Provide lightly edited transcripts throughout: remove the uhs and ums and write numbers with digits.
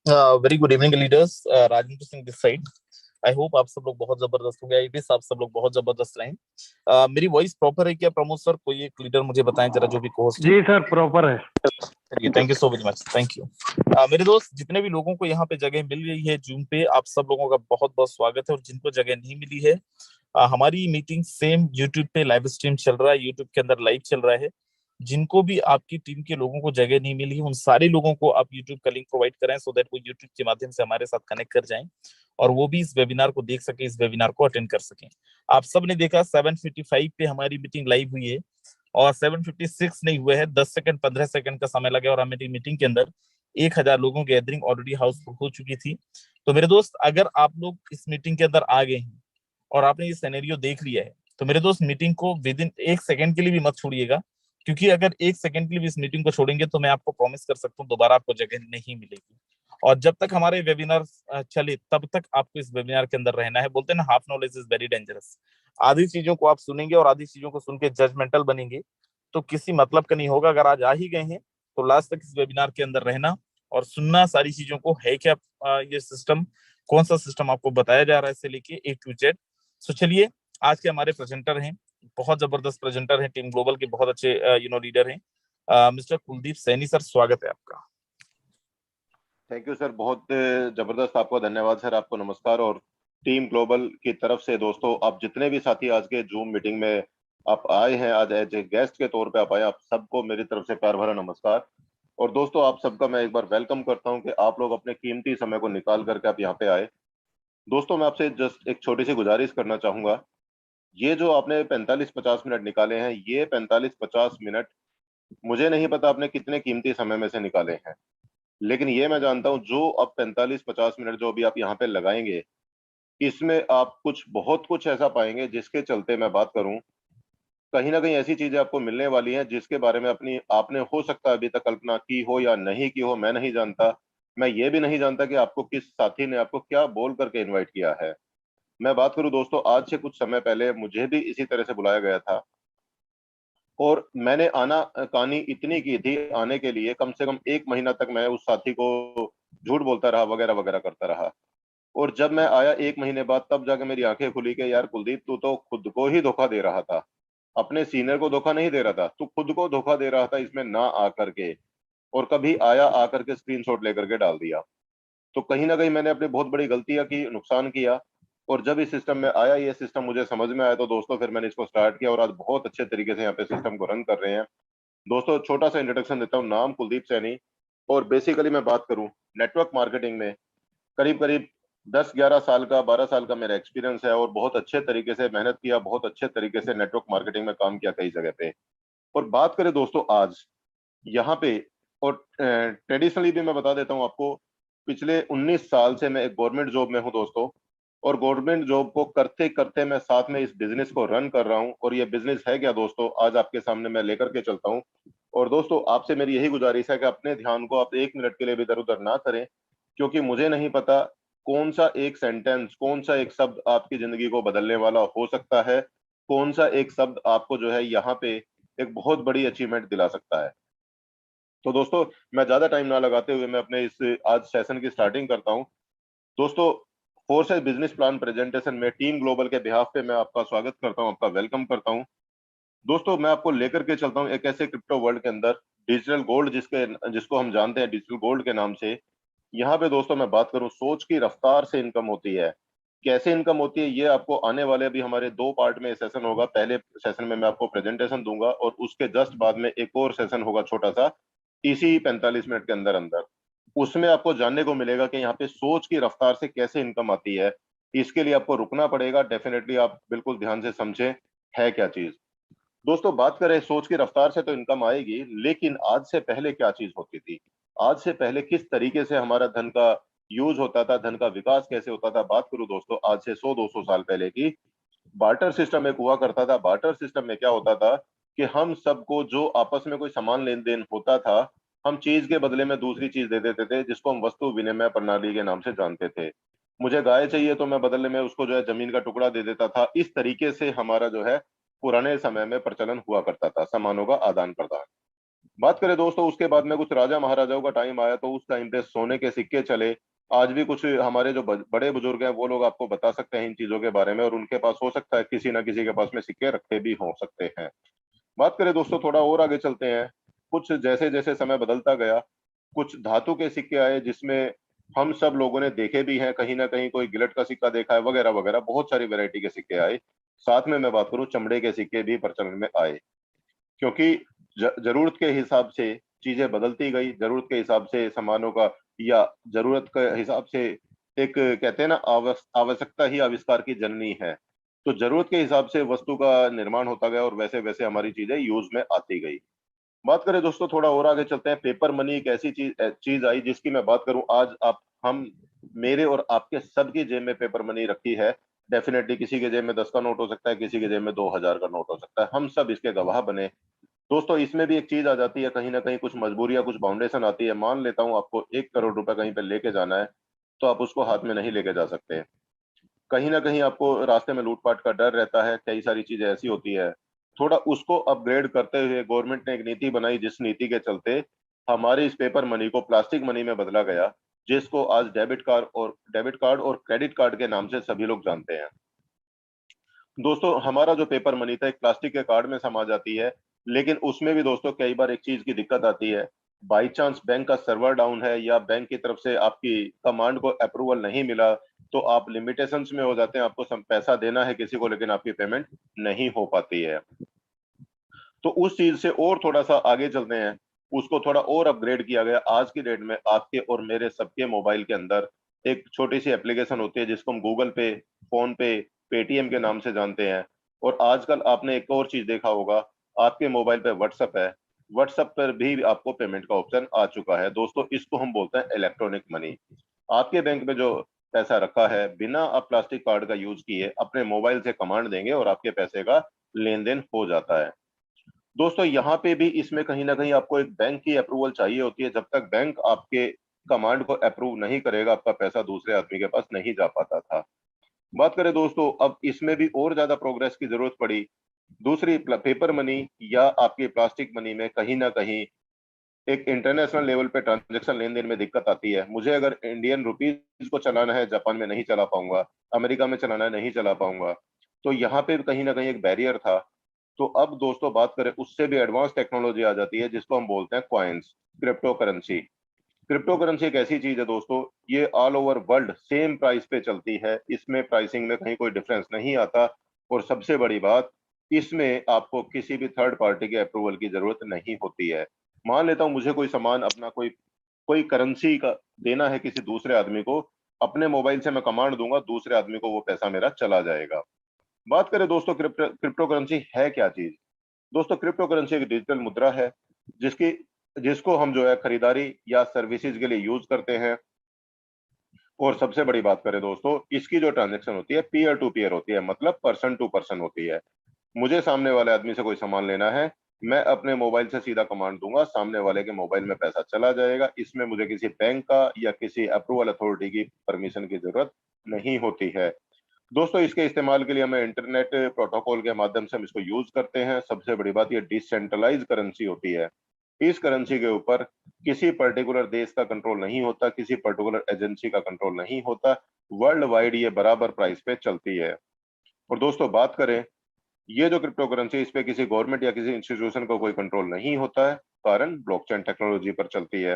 Very good evening leaders. Rajendra Singh this side. I hope आप सब लोग बहुत जबरदस्त होंगे। आई विश आप सब लोग बहुत जबरदस्त रहें। मेरी वॉइस प्रॉपर है क्या प्रमोद सर? कोई एक लीडर मुझे बताएं जरा, जो भी कोस्ट है। जी सर, प्रॉपर है। चलिए, thank you so very much, thank you. मेरे दोस्त, जितने भी लोगों को यहाँ पे जगह मिल गई है जूम पे, आप सब लोगों का बहुत बहुत स्वागत है। और जिनको जगह नहीं मिली है, हमारी मीटिंग सेम यूट्यूब पे लाइव स्ट्रीम चल रहा है, यूट्यूब के अंदर लाइव चल रहा है। जिनको भी आपकी टीम के लोगों को जगह नहीं मिली, उन सारे लोगों को आप यूट्यूब का लिंक प्रोवाइड करें, सो दैट वो यूट्यूब के माध्यम से हमारे साथ कनेक्ट कर जाएं और वो भी इस वेबिनार को देख सके, इस वेबिनार को अटेंड कर सकें। आप सब ने देखा 7:55 पे हमारी मीटिंग लाइव हुई है और 7:56 नहीं हुए हैं, 10 सेकंड 15 सेकंड का समय लगे और हमारी मीटिंग के अंदर 1,000 लोगों की गैदरिंग ऑलरेडी हाउसफुल हो चुकी थी। तो मेरे दोस्त, अगर आप लोग इस मीटिंग के अंदर आ गए हैं और आपने ये सिनेरियो देख लिया है, तो मेरे दोस्त मीटिंग को विद इन 1 सेकंड के लिए भी मत छोड़िएगा। क्योंकि अगर 1 सेकंड के लिए भी इस मीटिंग को छोड़ेंगे तो मैं आपको प्रॉमिस कर सकता हूँ दोबारा आपको जगह नहीं मिलेगी। और जब तक हमारे वेबिनार चले तब तक आपको इस वेबिनार के अंदर रहना है। बोलते हैं ना, half knowledge is very dangerous. आधी चीजों को आप सुनेंगे और आधी चीजों को सुन के जजमेंटल बनेंगे तो किसी मतलब का नहीं होगा। अगर आज आ ही गए हैं तो लास्ट तक इस वेबिनार के अंदर रहना और सुनना सारी चीजों को, है क्या ये सिस्टम, कौन सा सिस्टम आपको बताया जा रहा है इससे लेके A to Z। सो चलिए, आज के हमारे प्रेजेंटर हैं, बहुत जबरदस्त प्रेजेंटर हैं, टीम ग्लोबल के बहुत अच्छे लीडर हैं, मिस्टर कुलदीप सैनी सर, स्वागत है आपका। थैंक यू सर, बहुत जबरदस्त। आपको धन्यवाद सर, आपको नमस्कार। और टीम ग्लोबल की तरफ से दोस्तों, आप जितने भी साथी आज के जूम मीटिंग में आप आए हैं, आज एज ए गेस्ट के तौर पे आप आए, आप सबको मेरी तरफ से प्यार भरा नमस्कार। और दोस्तों, आप सबका मैं एक बार वेलकम करता हूं कि आप लोग अपने कीमती समय को निकाल करके आप यहाँ पे आए। दोस्तों, मैं आपसे जस्ट एक छोटी सी गुजारिश करना चाहूंगा। ये जो आपने 45-50 मिनट निकाले हैं, ये 45-50 मिनट मुझे नहीं पता आपने कितने कीमती समय में से निकाले हैं, लेकिन ये मैं जानता हूं, जो अब 45-50 मिनट जो भी आप यहाँ पे लगाएंगे, इसमें आप कुछ बहुत कुछ ऐसा पाएंगे जिसके चलते मैं बात करूं, कहीं ना कहीं ऐसी चीजें आपको मिलने वाली हैं जिसके बारे में अपनी आपने हो सकता है अभी तक कल्पना की हो या नहीं की हो, मैं नहीं जानता। मैं ये भी नहीं जानता कि आपको किस साथी ने आपको क्या बोल करके इनवाइट किया है। मैं बात करूं दोस्तों, आज से कुछ समय पहले मुझे भी इसी तरह से बुलाया गया था और मैंने आना कानी इतनी की थी, आने के लिए कम से कम 1 महीना तक मैं उस साथी को झूठ बोलता रहा, वगैरह वगैरह करता रहा। और जब मैं आया 1 महीने बाद, तब जाके मेरी आंखें खुली कि यार कुलदीप, तू तो खुद को ही धोखा दे रहा था, अपने सीनियर को धोखा नहीं दे रहा था, तू खुद को धोखा दे रहा था इसमें ना आकर के। और कभी आया, आकर के स्क्रीनशॉट लेकर के डाल दिया। तो कहीं ना कहीं मैंने अपनी बहुत बड़ी गलतियां की, नुकसान किया। और जब इस सिस्टम में आया, ये सिस्टम मुझे समझ में आया, तो दोस्तों फिर मैंने इसको स्टार्ट किया और आज बहुत अच्छे तरीके से यहाँ पे सिस्टम को रन कर रहे हैं। दोस्तों, छोटा सा इंट्रोडक्शन देता हूँ, नाम कुलदीप सैनी। और बेसिकली मैं बात करूँ नेटवर्क मार्केटिंग में, करीब करीब 10-11 साल का, 12 साल का मेरा एक्सपीरियंस है और बहुत अच्छे तरीके से मेहनत किया, बहुत अच्छे तरीके से नेटवर्क मार्केटिंग में काम किया कई जगह पे। और बात करें दोस्तों आज यहाँ पे, और ट्रेडिशनली भी मैं बता देता हूँ आपको, पिछले 19 साल से मैं एक गवर्नमेंट जॉब में हूँ दोस्तों। और गवर्नमेंट जॉब को करते करते मैं साथ में इस बिजनेस को रन कर रहा हूँ। और ये बिजनेस है क्या दोस्तों, आज आपके सामने मैं लेकर के चलता हूँ। और दोस्तों, आपसे मेरी यही गुजारिश है कि अपने ध्यान को आप 1 मिनट के लिए भी इधर उधर ना करें, क्योंकि मुझे नहीं पता कौन सा एक सेंटेंस, कौन सा एक शब्द आपकी जिंदगी को बदलने वाला हो सकता है, कौन सा एक शब्द आपको जो है यहाँ पे एक बहुत बड़ी अचीवमेंट दिला सकता है। तो दोस्तों, मैं ज्यादा टाइम ना लगाते हुए मैं अपने इस आज सेशन की स्टार्टिंग करता हूं। दोस्तों, फोर्सेस बिजनेस प्लान प्रेजेंटेशन में टीम ग्लोबल के बिहाफ पे मैं आपका स्वागत करता हूं, आपका वेलकम करता हूं। दोस्तों, मैं आपको लेकर के चलता हूं एक ऐसे क्रिप्टो वर्ल्ड के अंदर, डिजिटल गोल्ड जिसको हम जानते हैं डिजिटल गोल्ड के नाम से। यहाँ पे दोस्तों मैं बात करूं, सोच की रफ्तार से इनकम होती है। कैसे इनकम होती है, ये आपको आने वाले अभी हमारे 2 पार्ट में सेशन होगा। पहले सेशन में मैं आपको प्रेजेंटेशन दूंगा और उसके जस्ट बाद में एक और सेशन होगा छोटा सा, इसी 45 मिनट के अंदर अंदर। उसमें आपको जानने को मिलेगा कि यहाँ पे सोच की रफ्तार से कैसे इनकम आती है। इसके लिए आपको रुकना पड़ेगा, डेफिनेटली आप बिल्कुल ध्यान से समझें है क्या चीज। दोस्तों, बात करें सोच की रफ्तार से तो इनकम आएगी, लेकिन आज से पहले क्या चीज होती थी, आज से पहले किस तरीके से हमारा धन का यूज होता था, धन का विकास कैसे होता था। बात करूं दोस्तों, आज से 100-200 साल पहले की, बार्टर सिस्टम एक हुआ करता था। बार्टर सिस्टम में क्या होता था कि हम सबको जो आपस में कोई सामान लेन देन होता था, हम चीज के बदले में दूसरी चीज दे देते थे, जिसको हम वस्तु विनिमय प्रणाली के नाम से जानते थे। मुझे गाय चाहिए तो मैं बदले में उसको जो है जमीन का टुकड़ा दे देता था। इस तरीके से हमारा जो है पुराने समय में प्रचलन हुआ करता था, सामानों का आदान प्रदान। बात करें दोस्तों, उसके बाद में कुछ राजा महाराजाओं का टाइम आया, तो उस टाइम पे सोने के सिक्के चले। आज भी कुछ हमारे जो बड़े बुजुर्ग हैं वो लोग आपको बता सकते हैं इन चीजों के बारे में, और उनके पास हो सकता है किसी ना किसी के पास में सिक्के रखे भी हो सकते हैं। बात करें दोस्तों, थोड़ा और आगे चलते हैं। कुछ जैसे जैसे समय बदलता गया, कुछ धातु के सिक्के आए जिसमें हम सब लोगों ने देखे भी हैं, कहीं ना कहीं कोई गिलट का सिक्का देखा है, वगैरह वगैरह, बहुत सारी वैरायटी के सिक्के आए। साथ में मैं बात करूं, चमड़े के सिक्के भी प्रचलन में आए, क्योंकि जरूरत के हिसाब से चीजें बदलती गई, जरूरत के हिसाब से सामानों का, या जरूरत के हिसाब से, एक कहते हैं ना, आवश्यकता ही आविष्कार की जननी है। तो जरूरत के हिसाब से वस्तु का निर्माण होता गया और वैसे वैसे हमारी चीजें यूज में आती गई। बात करें दोस्तों, थोड़ा और आगे चलते हैं। पेपर मनी एक ऐसी चीज आई जिसकी मैं बात करूं, आज आप हम मेरे और आपके सबकी जेब में पेपर मनी रखी है। डेफिनेटली किसी के जेब में 10 का नोट हो सकता है, किसी के जेब में 2,000 का नोट हो सकता है, हम सब इसके गवाह बने। दोस्तों, इसमें भी एक चीज आ जाती है, कहीं ना कहीं कुछ मजबूरी या कुछ बाउंडेशन आती है। मान लेता हूं आपको 1 करोड़ रुपए कहीं पे लेके जाना है, तो आप उसको हाथ में नहीं लेके जा सकते। कहीं ना कहीं आपको रास्ते में लूटपाट का डर रहता है, कई सारी चीजें ऐसी होती है। थोड़ा उसको अपग्रेड करते हुए गवर्नमेंट ने एक नीति बनाई, जिस नीति के चलते हमारे इस पेपर मनी को प्लास्टिक मनी में बदला गया, जिसको आज डेबिट कार्ड और क्रेडिट कार्ड के नाम से सभी लोग जानते हैं। दोस्तों, हमारा जो पेपर मनी था एक प्लास्टिक के कार्ड में समा जाती है, लेकिन उसमें भी दोस्तों कई बार एक चीज की दिक्कत आती है। बाई चांस बैंक का सर्वर डाउन है, या बैंक की तरफ से आपकी कमांड को अप्रूवल नहीं मिला, तो आप लिमिटेशंस में हो जाते हैं, आपको पैसा देना है किसी को, लेकिन आपकी पेमेंट नहीं हो पाती है। तो उस चीज से और थोड़ा सा आगे चलते हैं। उसको थोड़ा और अपग्रेड किया गया। आज की डेट में आपके और मेरे सबके मोबाइल के अंदर एक छोटी सी एप्लीकेशन होती है, जिसको हम गूगल पे, फोन पे, पेटीएम के नाम से जानते हैं। और आजकल आपने एक और चीज देखा होगा, आपके मोबाइल पे व्हाट्सएप है। व्हाट्सएप पर भी आपको पेमेंट का ऑप्शन आ चुका है। दोस्तों, इसको हम बोलते हैं इलेक्ट्रॉनिक मनी। आपके बैंक में जो पैसा रखा है, बिना आप प्लास्टिक कार्ड का यूज किए अपने मोबाइल से कमांड देंगे और आपके पैसे का लेन देन हो जाता है। दोस्तों, यहाँ पे भी इसमें कहीं ना कहीं आपको एक बैंक की अप्रूवल चाहिए होती है। जब तक बैंक आपके कमांड को अप्रूव नहीं करेगा, आपका पैसा दूसरे आदमी के पास नहीं जा पाता था। बात करें दोस्तों, अब इसमें भी और ज्यादा प्रोग्रेस की जरूरत पड़ी। दूसरी पेपर मनी या आपकी प्लास्टिक मनी में कहीं ना कहीं एक इंटरनेशनल लेवल पे ट्रांजेक्शन लेन देन में दिक्कत आती है। मुझे अगर इंडियन रुपीज को चलाना है, जापान में नहीं चला पाऊंगा, अमेरिका में चलाना है, नहीं चला पाऊंगा। तो यहाँ पे कहीं ना कहीं एक बैरियर था। तो अब दोस्तों बात करें, उससे भी एडवांस टेक्नोलॉजी आ जाती है, जिसको हम बोलते हैं coins, crypto currency. Crypto currency एक ऐसी चीज है दोस्तों, ये all over world same price पे चलती है, इसमें प्राइसिंग में कहीं कोई डिफरेंस नहीं आता। और सबसे बड़ी बात, इसमें आपको किसी भी थर्ड पार्टी के अप्रूवल की जरूरत नहीं होती है। मान लेता हूं मुझे कोई सामान अपना कोई कोई करेंसी का देना है किसी दूसरे आदमी को, अपने मोबाइल से मैं कमांड दूंगा, दूसरे आदमी को वो पैसा मेरा चला जाएगा। बात करें दोस्तों, क्रिप्टो करेंसी है क्या चीज। दोस्तों, क्रिप्टो करेंसी एक डिजिटल मुद्रा है, जिसकी जिसको हम जो है खरीदारी या सर्विसेज के लिए यूज करते हैं। और सबसे बड़ी बात करें दोस्तों, इसकी जो ट्रांजेक्शन होती है पीयर टू पीयर होती है, मतलब पर्सन टू पर्सन होती है। मुझे सामने वाले आदमी से कोई सामान लेना है, मैं अपने मोबाइल से सीधा कमांड दूंगा, सामने वाले के मोबाइल में पैसा चला जाएगा। इसमें मुझे किसी बैंक का या किसी अप्रूवल अथॉरिटी की परमिशन की जरूरत नहीं होती है। दोस्तों, इसके इस्तेमाल के लिए हमें इंटरनेट प्रोटोकॉल के माध्यम से हम इसको यूज करते हैं। सबसे बड़ी बात, ये डिसेंट्रलाइज करेंसी होती है। इस करेंसी के ऊपर किसी पर्टिकुलर देश का कंट्रोल नहीं होता, किसी पर्टिकुलर एजेंसी का कंट्रोल नहीं होता। वर्ल्ड वाइड ये बराबर प्राइस पे चलती है। और दोस्तों बात करें, ये जो क्रिप्टो करेंसी, इस पे किसी गवर्नमेंट या किसी इंस्टीट्यूशन का कोई कंट्रोल नहीं होता है, कारण ब्लॉकचेन टेक्नोलॉजी पर चलती है।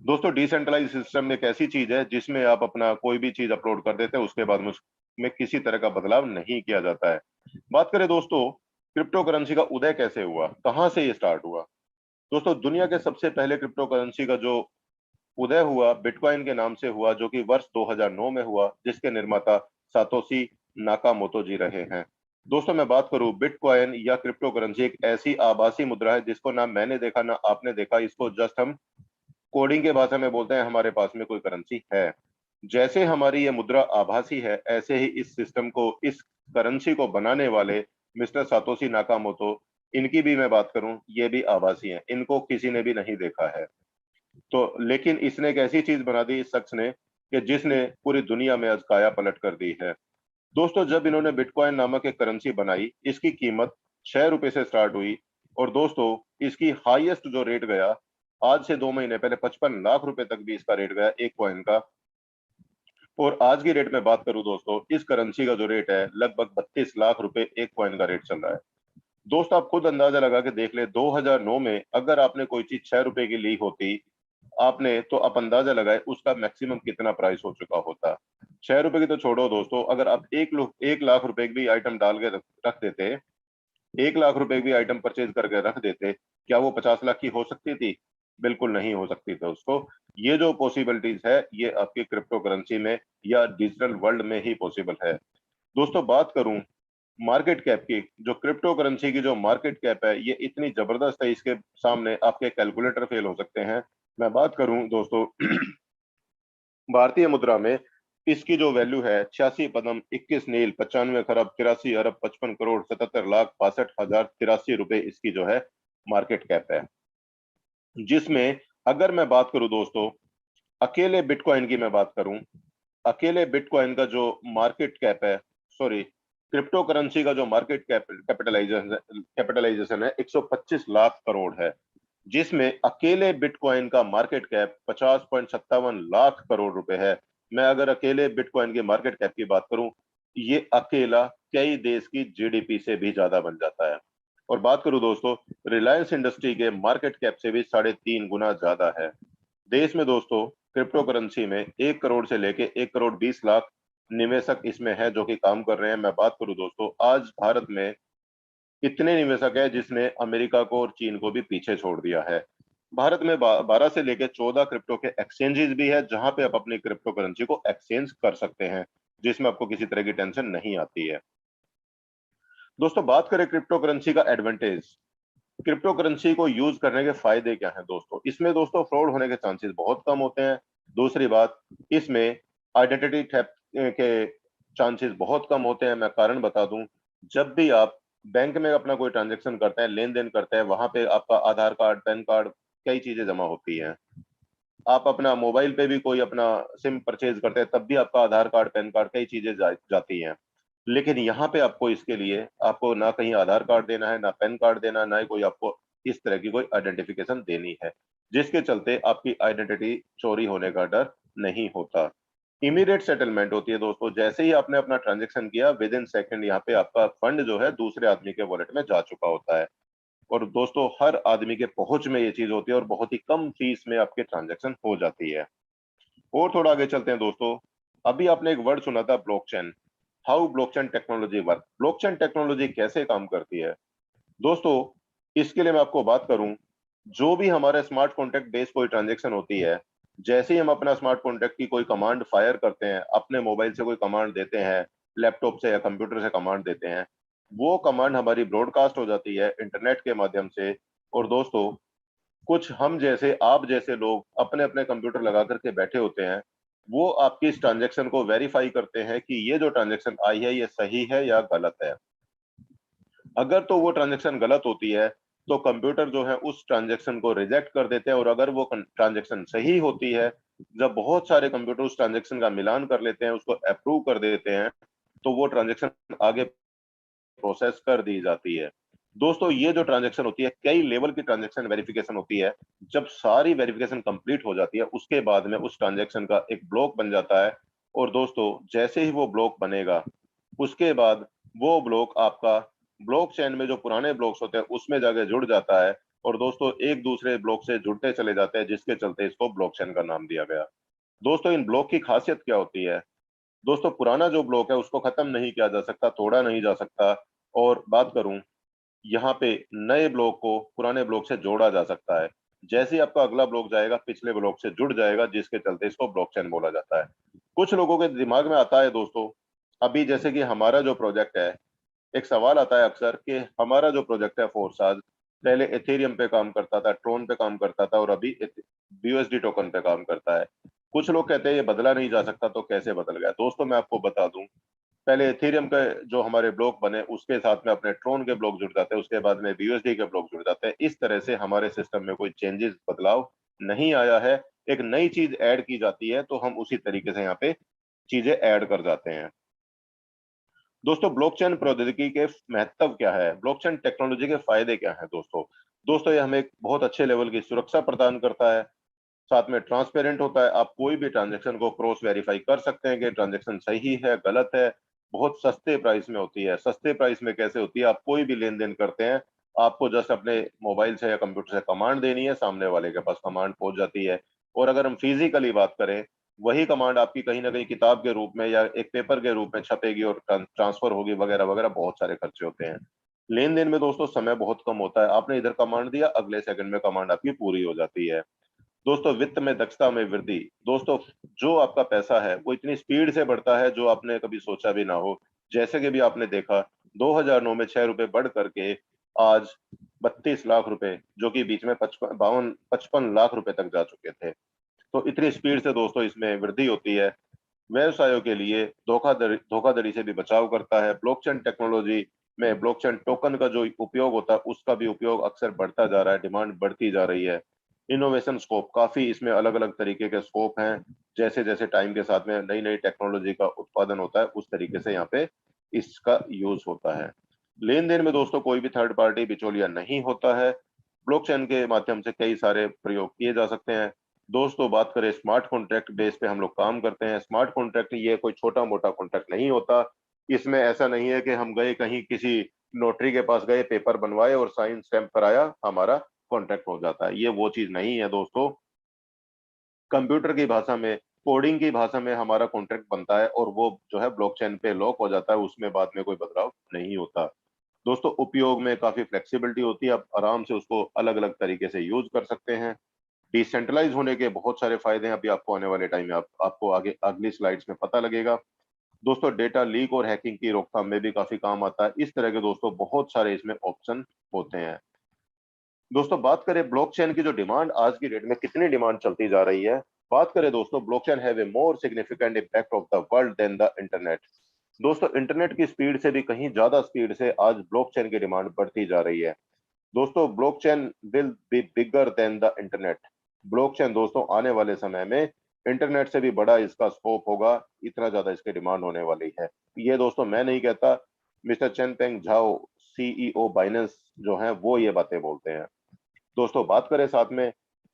दोस्तों, डिसेंट्रलाइज सिस्टम एक ऐसी चीज है जिसमें आप अपना कोई भी चीज अपलोड कर देते हैं, उसके बाद उसमें किसी तरह का बदलाव नहीं किया जाता है। बात करें दोस्तों, क्रिप्टो करेंसी का उदय कैसे हुआ, कहां से ये स्टार्ट हुआ। दोस्तों, दुनिया के सबसे पहले क्रिप्टो करेंसी का जो उदय हुआ, बिटकॉइन के नाम से हुआ, जो कि वर्ष 2009 में हुआ, जिसके निर्माता सातोशी नाकामोटो जी रहे हैं। दोस्तों, मैं बात करूं, बिटकॉइन या क्रिप्टो करेंसी एक ऐसी आभासी मुद्रा है जिसको ना मैंने देखा ना आपने देखा। इसको जस्ट हम कोडिंग के भाषा में बोलते हैं, हमारे पास में कोई करेंसी है। जैसे हमारी ये मुद्रा आभासी है, ऐसे ही इस सिस्टम को, इस करेंसी को बनाने वाले मिस्टर सातोशी नाकामोटो, इनकी भी मैं बात करूं, ये भी आभासी है, इनको किसी ने भी नहीं देखा है। तो लेकिन इसने एक ऐसी चीज बना दी इस शख्स ने, कि जिसने पूरी दुनिया में आज काया पलट कर दी है। दोस्तों, जब इन्होंने बिटकॉइन नामक एक करेंसी बनाई, इसकी कीमत 6 रुपए से स्टार्ट हुई। और दोस्तों इसकी हाईएस्ट जो रेट गया आज से 2 महीने पहले 55 लाख रुपए तक भी इसका रेट गया एक कॉइन का। और आज की रेट में बात करूं दोस्तों, इस करेंसी का जो रेट है लगभग 32 लाख रुपए एक कॉइन का रेट चल रहा है। दोस्त आप खुद अंदाजा लगा के देख ले, 2009 में अगर आपने कोई चीज 6 रुपए की ली होती आपने, तो आप अंदाजा लगाए उसका मैक्सिमम कितना प्राइस हो चुका होता। 6 रुपए की तो छोड़ो दोस्तों, अगर आप 1 लाख रुपए की भी आइटम डाल के रख देते, 1 लाख रुपए की भी आइटम परचेज करके रख देते, क्या वो 50 लाख की हो सकती थी? बिल्कुल नहीं हो सकती थी उसको। ये जो पॉसिबिलिटीज है ये आपकी क्रिप्टो करेंसी में या डिजिटल वर्ल्ड में ही पॉसिबल है। दोस्तों बात करूं मार्केट कैप की, जो क्रिप्टो करेंसी की जो मार्केट कैप है ये इतनी जबरदस्त है, इसके सामने आपके कैलकुलेटर फेल हो सकते हैं। मैं बात करूं दोस्तों भारतीय मुद्रा में इसकी जो वैल्यू है 86 पदम 21 नील 95 खरब 83 अरब 55 करोड़ 77 लाख 62 हजार 83 रुपए इसकी जो है मार्केट कैप है। जिसमें अगर मैं बात करूं दोस्तों अकेले बिटकॉइन की मैं बात करूं, अकेले बिटकॉइन का जो मार्केट कैप है, सॉरी क्रिप्टो करेंसी का जो मार्केट कैपिटलाइजेशन है 125 लाख करोड़ है। जिसमें अकेले बिटकॉइन का मार्केट कैप 50.57 लाख करोड़ रुपए है। मैं अगर अकेले बिटकॉइन के मार्केट कैप की बात करूं, ये अकेला कई देश की जीडीपी से भी ज्यादा बन जाता है। और बात करूं दोस्तों रिलायंस इंडस्ट्री के मार्केट कैप से भी 3.5 गुना ज्यादा है। देश में दोस्तों क्रिप्टो करेंसी में 1 करोड़ से लेके 1 करोड़ 20 लाख निवेशक इसमें है जो कि काम कर रहे हैं। मैं बात करूं दोस्तों आज भारत में इतने निवेशक है जिसने अमेरिका को और चीन को भी पीछे छोड़ दिया है। भारत में 12 से लेकर 14 क्रिप्टो के एक्सचेंजेस भी है जहां पे आप अपनी क्रिप्टो करेंसी को एक्सचेंज कर सकते हैं, जिसमें आपको किसी तरह की टेंशन नहीं आती है। दोस्तों बात करें क्रिप्टो करेंसी का एडवांटेज, क्रिप्टो करेंसी को यूज करने के फायदे क्या हैं दोस्तों? इसमें दोस्तों फ्रॉड होने के चांसेस बहुत कम होते हैं। दूसरी बात, इसमें आइडेंटिटी थेफ्ट के चांसेस बहुत कम होते हैं। मैं कारण बता दूं, जब भी आप बैंक में अपना कोई ट्रांजेक्शन करते हैं, लेन देन करते हैं, वहां पे आपका आधार कार्ड, पैन कार्ड, कई चीजें जमा होती हैं। आप अपना मोबाइल पे भी कोई अपना सिम परचेज करते हैं तब भी आपका आधार कार्ड, पैन कार्ड, कई चीजें जाती हैं। लेकिन यहाँ पे आपको इसके लिए आपको ना कहीं आधार कार्ड देना है, ना पैन कार्ड देना है, ना ही कोई आपको इस तरह की कोई आइडेंटिफिकेशन देनी है, जिसके चलते आपकी आइडेंटिटी चोरी होने का डर नहीं होता। इमीडिएट सेटलमेंट होती है दोस्तों, जैसे ही आपने अपना ट्रांजेक्शन किया विद इन सेकेंड यहाँ पे आपका फंड जो है दूसरे आदमी के वॉलेट में जा चुका होता है। और दोस्तों हर आदमी के पहुंच में ये चीज होती है और बहुत ही कम फीस में आपके ट्रांजेक्शन हो जाती है। और थोड़ा आगे चलते हैं दोस्तों, अभी आपने एक वर्ड सुना था blockchain. How blockchain technology work, blockchain technology कैसे काम करती है दोस्तों? इसके लिए मैं आपको बात करूं, जो भी हमारे स्मार्ट कॉन्टेक्ट बेस्ड कोई ट्रांजेक्शन होती है, जैसे ही हम अपना स्मार्ट कॉन्टेक्ट की कोई कमांड फायर करते हैं, अपने मोबाइल से कोई कमांड देते हैं, लैपटॉप से या कंप्यूटर से कमांड देते हैं, वो कमांड हमारी ब्रॉडकास्ट हो जाती है इंटरनेट के माध्यम से। और दोस्तों कुछ हम जैसे, आप जैसे लोग अपने अपने कंप्यूटर लगा करके बैठे होते हैं, वो आपकी इस ट्रांजेक्शन को वेरीफाई करते हैं कि ये जो ट्रांजेक्शन आई है ये सही है या गलत है। अगर तो वो ट्रांजेक्शन गलत होती है तो कंप्यूटर जो है उस ट्रांजेक्शन को रिजेक्ट कर देते हैं, और अगर वो ट्रांजेक्शन सही होती है, जब बहुत सारे कंप्यूटर उस ट्रांजेक्शन का मिलान कर लेते हैं, उसको अप्रूव कर देते हैं, तो वो ट्रांजेक्शन आगे प्रोसेस कर दी जाती है। दोस्तों ये जो ट्रांजैक्शन होती है, कई लेवल की ट्रांजैक्शन वेरिफिकेशन होती है। जब सारी वेरिफिकेशन कंप्लीट हो जाती है उसके बाद में उस ट्रांजैक्शन का एक ब्लॉक बन जाता है। और दोस्तों जैसे ही वो ब्लॉक बनेगा उसके बाद वो ब्लॉक आपका ब्लॉकचेन में जो पुराने ब्लॉक्स होते हैं उसमें जाके जुड़ जाता है, और दोस्तों एक दूसरे ब्लॉक से जुड़ते चले जाते हैं, जिसके चलते इसको ब्लॉकचेन का नाम दिया गया। दोस्तों इन ब्लॉक की खासियत क्या होती है दोस्तों? पुराना जो ब्लॉक है उसको खत्म नहीं किया जा सकता, तोड़ा नहीं जा सकता। और बात करूं, यहाँ पे नए ब्लॉक को पुराने ब्लॉक से जोड़ा जा सकता है। जैसे ही आपका अगला ब्लॉक जाएगा पिछले ब्लॉक से जुड़ जाएगा, जिसके चलते इसको ब्लॉकचेन बोला जाता है। कुछ लोगों के दिमाग में आता है दोस्तों, अभी जैसे कि हमारा जो प्रोजेक्ट है, एक सवाल आता है अक्सर कि हमारा जो प्रोजेक्ट है फोर्साज पहले एथेरियम पे काम करता था, ट्रोन पे काम करता था, और अभी BUSD टोकन पे काम करता है। कुछ लोग कहते हैं ये बदला नहीं जा सकता, तो कैसे बदल गया? दोस्तों मैं आपको बता दूं, पहले एथेरियम के जो हमारे ब्लॉक बने उसके साथ में अपने ट्रोन के ब्लॉक जुड़ जाते हैं, उसके बाद में BUSD के ब्लॉक जुड़ जाते हैं। इस तरह से हमारे सिस्टम में कोई चेंजेस, बदलाव नहीं आया है। एक नई चीज ऐड की जाती है तो हम उसी तरीके से यहाँ पे चीजें ऐड कर जाते हैं। दोस्तों ब्लॉकचेन प्रौद्योगिकी के महत्व क्या है, ब्लॉकचेन टेक्नोलॉजी के फायदे क्या हैं दोस्तों? दोस्तों ये हमें एक बहुत अच्छे लेवल की सुरक्षा प्रदान करता है, साथ में ट्रांसपेरेंट होता है। आप कोई भी ट्रांजैक्शन को क्रॉस वेरीफाई कर सकते हैं कि ट्रांजैक्शन सही है, गलत है। बहुत सस्ते प्राइस में होती है। सस्ते प्राइस में कैसे होती है? आप कोई भी लेन-देन करते हैं, आपको जस्ट अपने मोबाइल से या कंप्यूटर से कमांड देनी है, सामने वाले के पास कमांड पहुंच जाती है। और अगर हम फिजिकली बात करें, वही कमांड आपकी कहीं न कहीं किताब के रूप में या एक पेपर के रूप में छपेगी और ट्रांसफर होगी वगैरह-वगैरह, बहुत सारे खर्चे होते हैं। लेन-देन में दोस्तों समय बहुत कम होता है। आपने इधर कमांड दिया, अगले सेकंड में कमांड आपकी पूरी हो जाती है। दोस्तों वित्त में दक्षता में वृद्धि। दोस्तों जो आपका पैसा है वो इतनी स्पीड से बढ़ता है जो आपने कभी सोचा भी ना हो। जैसे कि भी आपने देखा 2009 में 6 रुपए बढ़ करके आज 32 लाख रुपए, जो कि बीच में 55 लाख रुपए तक जा चुके थे। तो इतनी स्पीड से दोस्तों इसमें वृद्धि होती है। व्यवसायों के लिए धोखाधड़ी से भी बचाव करता है। ब्लॉकचेन टेक्नोलॉजी में ब्लॉकचेन टोकन का जो उपयोग होता है उसका भी उपयोग अक्सर बढ़ता जा रहा है, डिमांड बढ़ती जा रही है। इनोवेशन स्कोप, काफी इसमें अलग अलग तरीके के स्कोप हैं। जैसे जैसे टाइम के साथ में नई नई टेक्नोलॉजी का उत्पादन होता है उस तरीके से यहाँ पे इसका यूज होता है। लेन देन में दोस्तों कोई भी थर्ड पार्टी बिचौलिया नहीं होता है। ब्लॉकचेन के माध्यम से कई सारे प्रयोग किए जा सकते हैं। दोस्तों बात करें स्मार्ट कॉन्ट्रैक्ट बेस पे हम लोग काम करते हैं। स्मार्ट कॉन्ट्रैक्ट ये कोई छोटा मोटा कॉन्ट्रैक्ट नहीं होता। इसमें ऐसा नहीं है कि हम गए कहीं किसी नोटरी के पास गए, पेपर बनवाए और साइन स्टैंप कराया, हमारा कॉन्ट्रैक्ट हो जाता है। ये वो चीज नहीं है दोस्तों। कंप्यूटर की भाषा में, कोडिंग की भाषा में हमारा कॉन्ट्रैक्ट बनता है और वो जो है ब्लॉकचेन पे लॉक हो जाता है, उसमें बाद में कोई बदलाव नहीं होता। दोस्तों उपयोग में काफी फ्लेक्सिबिलिटी होती है, आप आराम से उसको अलग अलग तरीके से यूज कर सकते हैं। डिसेंट्रलाइज होने के बहुत सारे फायदे हैं, अभी आपको आने वाले टाइम में आपको आगे अगली स्लाइड्स में पता लगेगा। दोस्तों डेटा लीक और हैकिंग की रोकथाम में भी काफी काम आता है। इस तरह के दोस्तों बहुत सारे इसमें ऑप्शन होते हैं। दोस्तों बात करें ब्लॉकचेन की जो डिमांड आज की डेट में कितनी डिमांड चलती जा रही है। बात करें दोस्तों, blockchain have a more significant impact of the world than the internet. दोस्तों इंटरनेट की स्पीड से भी कहीं ज्यादा स्पीड से आज ब्लॉकचेन की डिमांड बढ़ती जा रही है। दोस्तों blockchain will be bigger than the internet. Blockchain दोस्तों आने वाले समय में इंटरनेट से भी बड़ा इसका स्कोप होगा, इतना ज्यादा इसकी डिमांड होने वाली है। ये दोस्तों मैं नहीं कहता, मिस्टर चेन पेंग झाओ, सीईओ बाइनेंस जो हैं वो ये बातें बोलते हैं। दोस्तों बात करें साथ में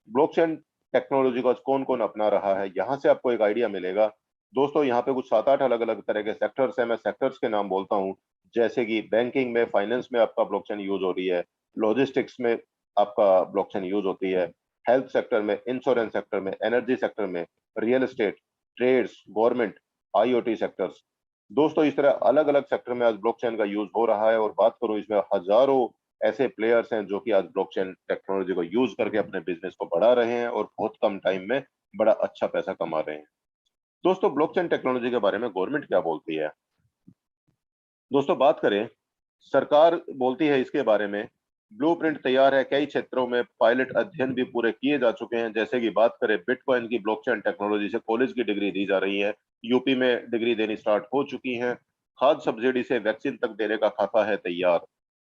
ब्लॉकचेन टेक्नोलॉजी को कौन कौन अपना रहा है, यहाँ से आपको एक आइडिया मिलेगा। दोस्तों यहाँ पे कुछ 7-8 अलग अलग तरह के सेक्टर्स हैं, मैं सेक्टर्स के नाम बोलता हूँ। जैसे कि बैंकिंग में, फाइनेंस में आपका ब्लॉकचेन यूज हो रही है। लॉजिस्टिक्स में आपका ब्लॉकचेन यूज होती है। हेल्थ सेक्टर में, इंश्योरेंस सेक्टर में, एनर्जी सेक्टर में, real estate, trades, government, IoT sectors. दोस्तों इस तरह अलग अलग सेक्टर में आज ब्लॉकचेन का यूज हो रहा है। और बात करूं, इसमें हजारों ऐसे प्लेयर्स हैं जो कि आज ब्लॉकचेन टेक्नोलॉजी को यूज करके अपने बिजनेस को बढ़ा रहे हैं और बहुत कम टाइम में बड़ा अच्छा पैसा कमा रहे हैं। दोस्तों ब्लॉकचेन टेक्नोलॉजी के बारे में गवर्नमेंट क्या बोलती है? दोस्तों बात करें, सरकार बोलती है इसके बारे में, ब्लूप्रिंट तैयार है, कई क्षेत्रों में पायलट अध्ययन भी पूरे किए जा चुके हैं। जैसे कि बात करें बिटकॉइन की ब्लॉकचेन टेक्नोलॉजी से कॉलेज की डिग्री दी जा रही है, यूपी में डिग्री देनी स्टार्ट हो चुकी है। खाद सब्सिडी से वैक्सीन तक देने का खाका है तैयार।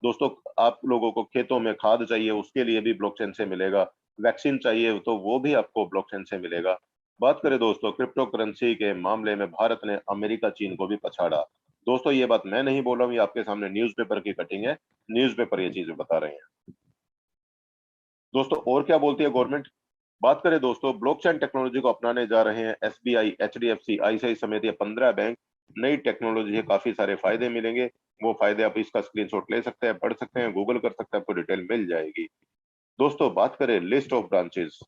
दोस्तों आप लोगों को खेतों में खाद चाहिए, उसके लिए भी ब्लॉकचेन से मिलेगा। वैक्सीन चाहिए तो वो भी आपको ब्लॉकचेन से मिलेगा। बात करें दोस्तों क्रिप्टो करेंसी के मामले में, भारत ने अमेरिका चीन को भी पछाड़ा। दोस्तों ये बात मैं नहीं बोल रहा हूँ, ये आपके सामने न्यूज़पेपर की कटिंग है, न्यूज़पेपर ये चीजें बता रहे हैं। दोस्तों और क्या बोलती है गवर्नमेंट? बात करें दोस्तों, ब्लॉकचेन टेक्नोलॉजी को अपनाने जा रहे हैं एसबीआई, एचडीएफसी, आईसीआई समेत ये 15 बैंक। नई टेक्नोलॉजी है, काफी सारे फायदे मिलेंगे। वो फायदे आप इसका स्क्रीनशॉट ले सकते हैं, पढ़ सकते हैं, गूगल कर सकते हैं, आपको डिटेल मिल जाएगी। दोस्तों बात करें लिस्ट ऑफ ब्रांचेस।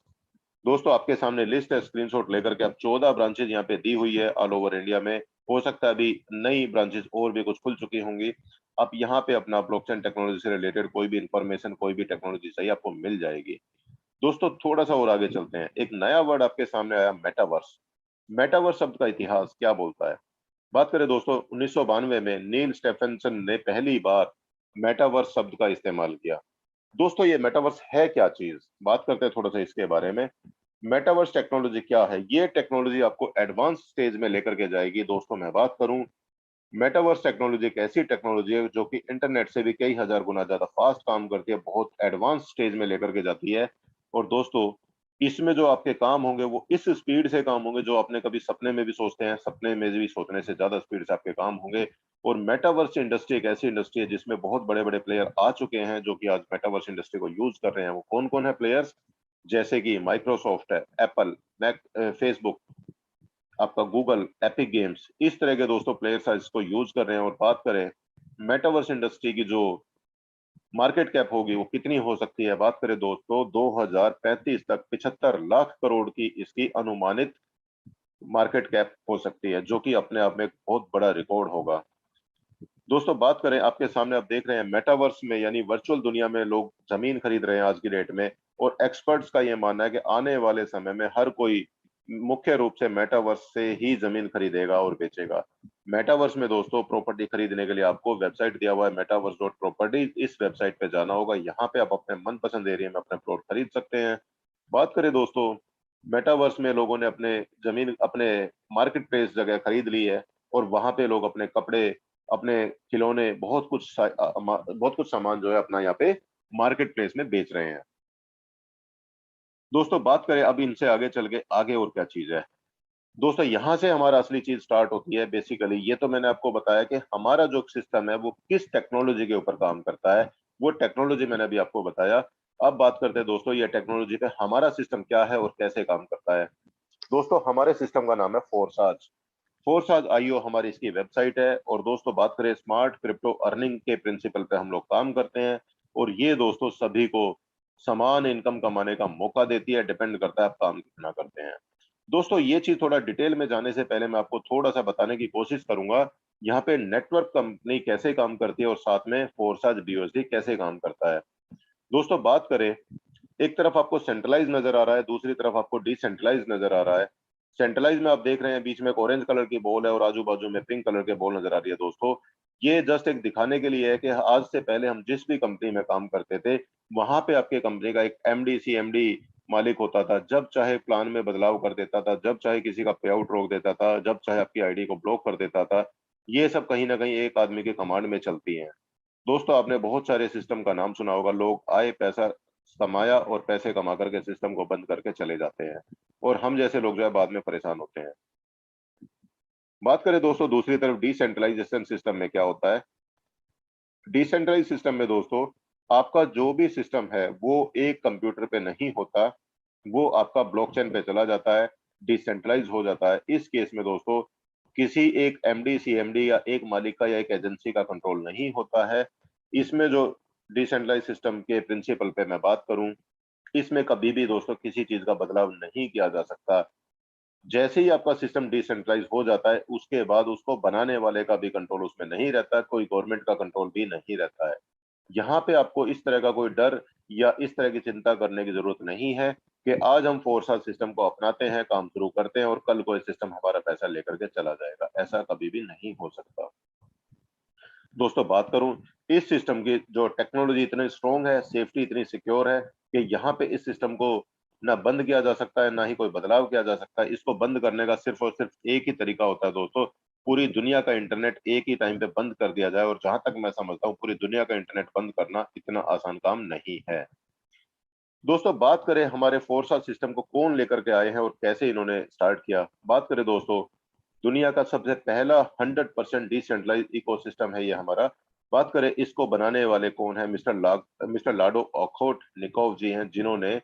दोस्तों आपके सामने लिस्ट है, स्क्रीनशॉट लेकर के, आप 14 ब्रांचेज यहाँ पे दी हुई है ऑल ओवर इंडिया में। हो सकता है अभी नई ब्रांचेज और भी कुछ खुल चुकी होंगी। आप यहाँ पे अपना ब्लॉकचेन टेक्नोलॉजी से रिलेटेड कोई भी इंफॉर्मेशन, कोई भी टेक्नोलॉजी चाहिए आपको मिल जाएगी। दोस्तों थोड़ा सा और आगे चलते हैं, एक नया वर्ड आपके सामने आया, मेटावर्स। मेटावर्स शब्द का इतिहास क्या बोलता है? बात करें दोस्तों, 1992 में नील स्टेफेंसन ने पहली बार मेटावर्स शब्द का इस्तेमाल किया। दोस्तों ये मेटावर्स है क्या चीज, बात करते हैं थोड़ा सा इसके बारे में। मेटावर्स टेक्नोलॉजी क्या है? ये टेक्नोलॉजी आपको एडवांस स्टेज में लेकर के जाएगी। दोस्तों मैं बात करूं, मेटावर्स टेक्नोलॉजी एक ऐसी टेक्नोलॉजी है जो कि इंटरनेट से भी कई हजार गुना ज्यादा फास्ट काम करती है, बहुत एडवांस स्टेज में लेकर के जाती है। और दोस्तों इसमें जो आपके काम होंगे वो इस स्पीड से काम होंगे जो आपने कभी सपने में भी सोचते हैं, सपने में भी सोचने से ज्यादा स्पीड से आपके काम होंगे। और मेटावर्स इंडस्ट्री एक ऐसी इंडस्ट्री है जिसमें बहुत बड़े बड़े प्लेयर आ चुके हैं जो कि आज मेटावर्स इंडस्ट्री को यूज कर रहे हैं। वो कौन कौन है प्लेयर्स? जैसे कि माइक्रोसॉफ्ट है, एप्पल, मैक, फेसबुक, आपका गूगल, एपिक गेम्स, इस तरह के दोस्तों प्लेयर्स इसको यूज कर रहे हैं। और बात करें मेटावर्स इंडस्ट्री की जो मार्केट कैप होगी वो कितनी हो सकती है, बात करें दोस्तों 2035 तक 75 लाख करोड़ की इसकी अनुमानित मार्केट कैप हो सकती है, जो कि अपने आप में एक बहुत बड़ा रिकॉर्ड होगा। दोस्तों बात करें, आपके सामने आप देख रहे हैं मेटावर्स में यानी वर्चुअल दुनिया में लोग जमीन खरीद रहे हैं आज की डेट में। और एक्सपर्ट्स का ये मानना है कि आने वाले समय में हर कोई मुख्य रूप से मेटावर्स से ही जमीन खरीदेगा और बेचेगा। मेटावर्स में दोस्तों प्रॉपर्टी खरीदने के लिए आपको वेबसाइट दिया हुआ है metaverse.property। इस वेबसाइट पे जाना होगा, यहाँ पे आप अपने मनपसंद एरिया में अपने प्लॉट खरीद सकते हैं। बात करें दोस्तों, मेटावर्स में लोगों ने अपने जमीन, अपने मार्केट प्लेस जगह खरीद ली है और वहां पे लोग अपने कपड़े, अपने खिलौने, बहुत कुछ सामान जो है अपना यहाँ पे मार्केट प्लेस में बेच रहे हैं। दोस्तों बात करें अब इनसे आगे चल के आगे और क्या चीज है। दोस्तों यहाँ से हमारा असली चीज स्टार्ट होती है। बेसिकली ये तो मैंने आपको बताया कि हमारा जो सिस्टम है वो किस टेक्नोलॉजी के ऊपर काम करता है, वो टेक्नोलॉजी मैंने अभी आपको बताया। अब बात करते हैं दोस्तों ये टेक्नोलॉजी पे हमारा सिस्टम क्या है और कैसे काम करता है। दोस्तों हमारे सिस्टम का नाम है फोरसाज। फोरसाज आईओ हमारी इसकी वेबसाइट है। और दोस्तों बात करें स्मार्ट क्रिप्टो अर्निंग के प्रिंसिपल पे हम लोग काम करते हैं। और ये दोस्तों सभी को समान इनकम कमाने का मौका देती है, डिपेंड करता है आप काम कितना करते हैं। दोस्तों ये चीज थोड़ा डिटेल में जाने से पहले मैं आपको थोड़ा सा बताने की कोशिश करूंगा यहाँ पे नेटवर्क कंपनी कैसे काम करती है और साथ में फोरसाज बीओएसडी कैसे काम करता है। दोस्तों बात करें, एक तरफ आपको सेंट्रलाइज नजर आ रहा है, दूसरी तरफ आपको डिसेंट्रलाइज नजर आ रहा है। सेंट्रलाइज में आप देख रहे हैं बीच में एक ऑरेंज कलर की बॉल है और आजू बाजू में पिंक कलर के बॉल नजर आ रही है। दोस्तों ये जस्ट एक दिखाने के लिए है कि आज से पहले हम जिस भी कंपनी में काम करते थे वहां पे आपके कंपनी का एक एमडी सीएमडी मालिक होता था। जब चाहे प्लान में बदलाव कर देता था, जब चाहे किसी का पे आउट रोक देता था, जब चाहे आपकी आईडी को ब्लॉक कर देता था। ये सब कहीं ना कहीं एक आदमी के कमांड में चलती है। दोस्तों आपने बहुत सारे सिस्टम का नाम सुना होगा, लोग आए, पैसा कमाया और पैसे कमा करके सिस्टम को बंद करके चले जाते हैं और हम जैसे लोग जो है बाद में परेशान होते हैं। बात करें दोस्तों दूसरी तरफ डिसेंट्रलाइजेशन सिस्टम में क्या होता है। डिसेंट्रलाइज सिस्टम में दोस्तों आपका जो भी सिस्टम है वो एक कंप्यूटर पे नहीं होता, वो आपका ब्लॉकचेन पे चला जाता है, डिसेंट्रलाइज हो जाता है। इस केस में दोस्तों किसी एक एमडी सीएमडी या एक मालिक का या एक एजेंसी का कंट्रोल नहीं होता है। इसमें जो डिसेंट्रलाइज सिस्टम के प्रिंसिपल पे मैं बात करूं, इसमें कभी भी दोस्तों किसी चीज का बदलाव नहीं किया जा सकता। जैसे ही आपका सिस्टम डिसेंट्रलाइज हो जाता है उसके बाद उसको बनाने वाले का भी कंट्रोल उसमें नहीं रहता, कोई गवर्नमेंट का कंट्रोल भी नहीं रहता है। यहाँ पे आपको इस तरह का कोई डर या इस तरह की चिंता करने की जरूरत नहीं है कि आज हम फोर्सा सिस्टम को अपनाते हैं, काम शुरू करते हैं और कल कोई सिस्टम हमारा पैसा लेकर के चला जाएगा। ऐसा कभी भी नहीं हो सकता। दोस्तों बात करूं, इस सिस्टम की जो टेक्नोलॉजी इतनी स्ट्रॉन्ग है, सेफ्टी इतनी सिक्योर है कि यहाँ पे इस सिस्टम को ना बंद किया जा सकता है ना ही कोई बदलाव किया जा सकता है। इसको बंद करने का सिर्फ और सिर्फ एक ही तरीका होता है दोस्तों, पूरी दुनिया का इंटरनेट एक ही टाइम पे बंद कर दिया जाए। और जहां तक मैं समझता हूँ पूरी दुनिया का इंटरनेट बंद करना इतना आसान काम नहीं है। दोस्तों बात करें हमारे फोर्सा सिस्टम को कौन लेकर के आए हैं और कैसे इन्होंने स्टार्ट किया। बात करें दोस्तों, दुनिया का सबसे पहला 100% डिसेंट्रलाइज इकोसिस्टम है ये हमारा। बात करें इसको बनाने वाले कौन है, मिस्टर लाडो ओखोट निकोव जी हैं, जिन्होंने,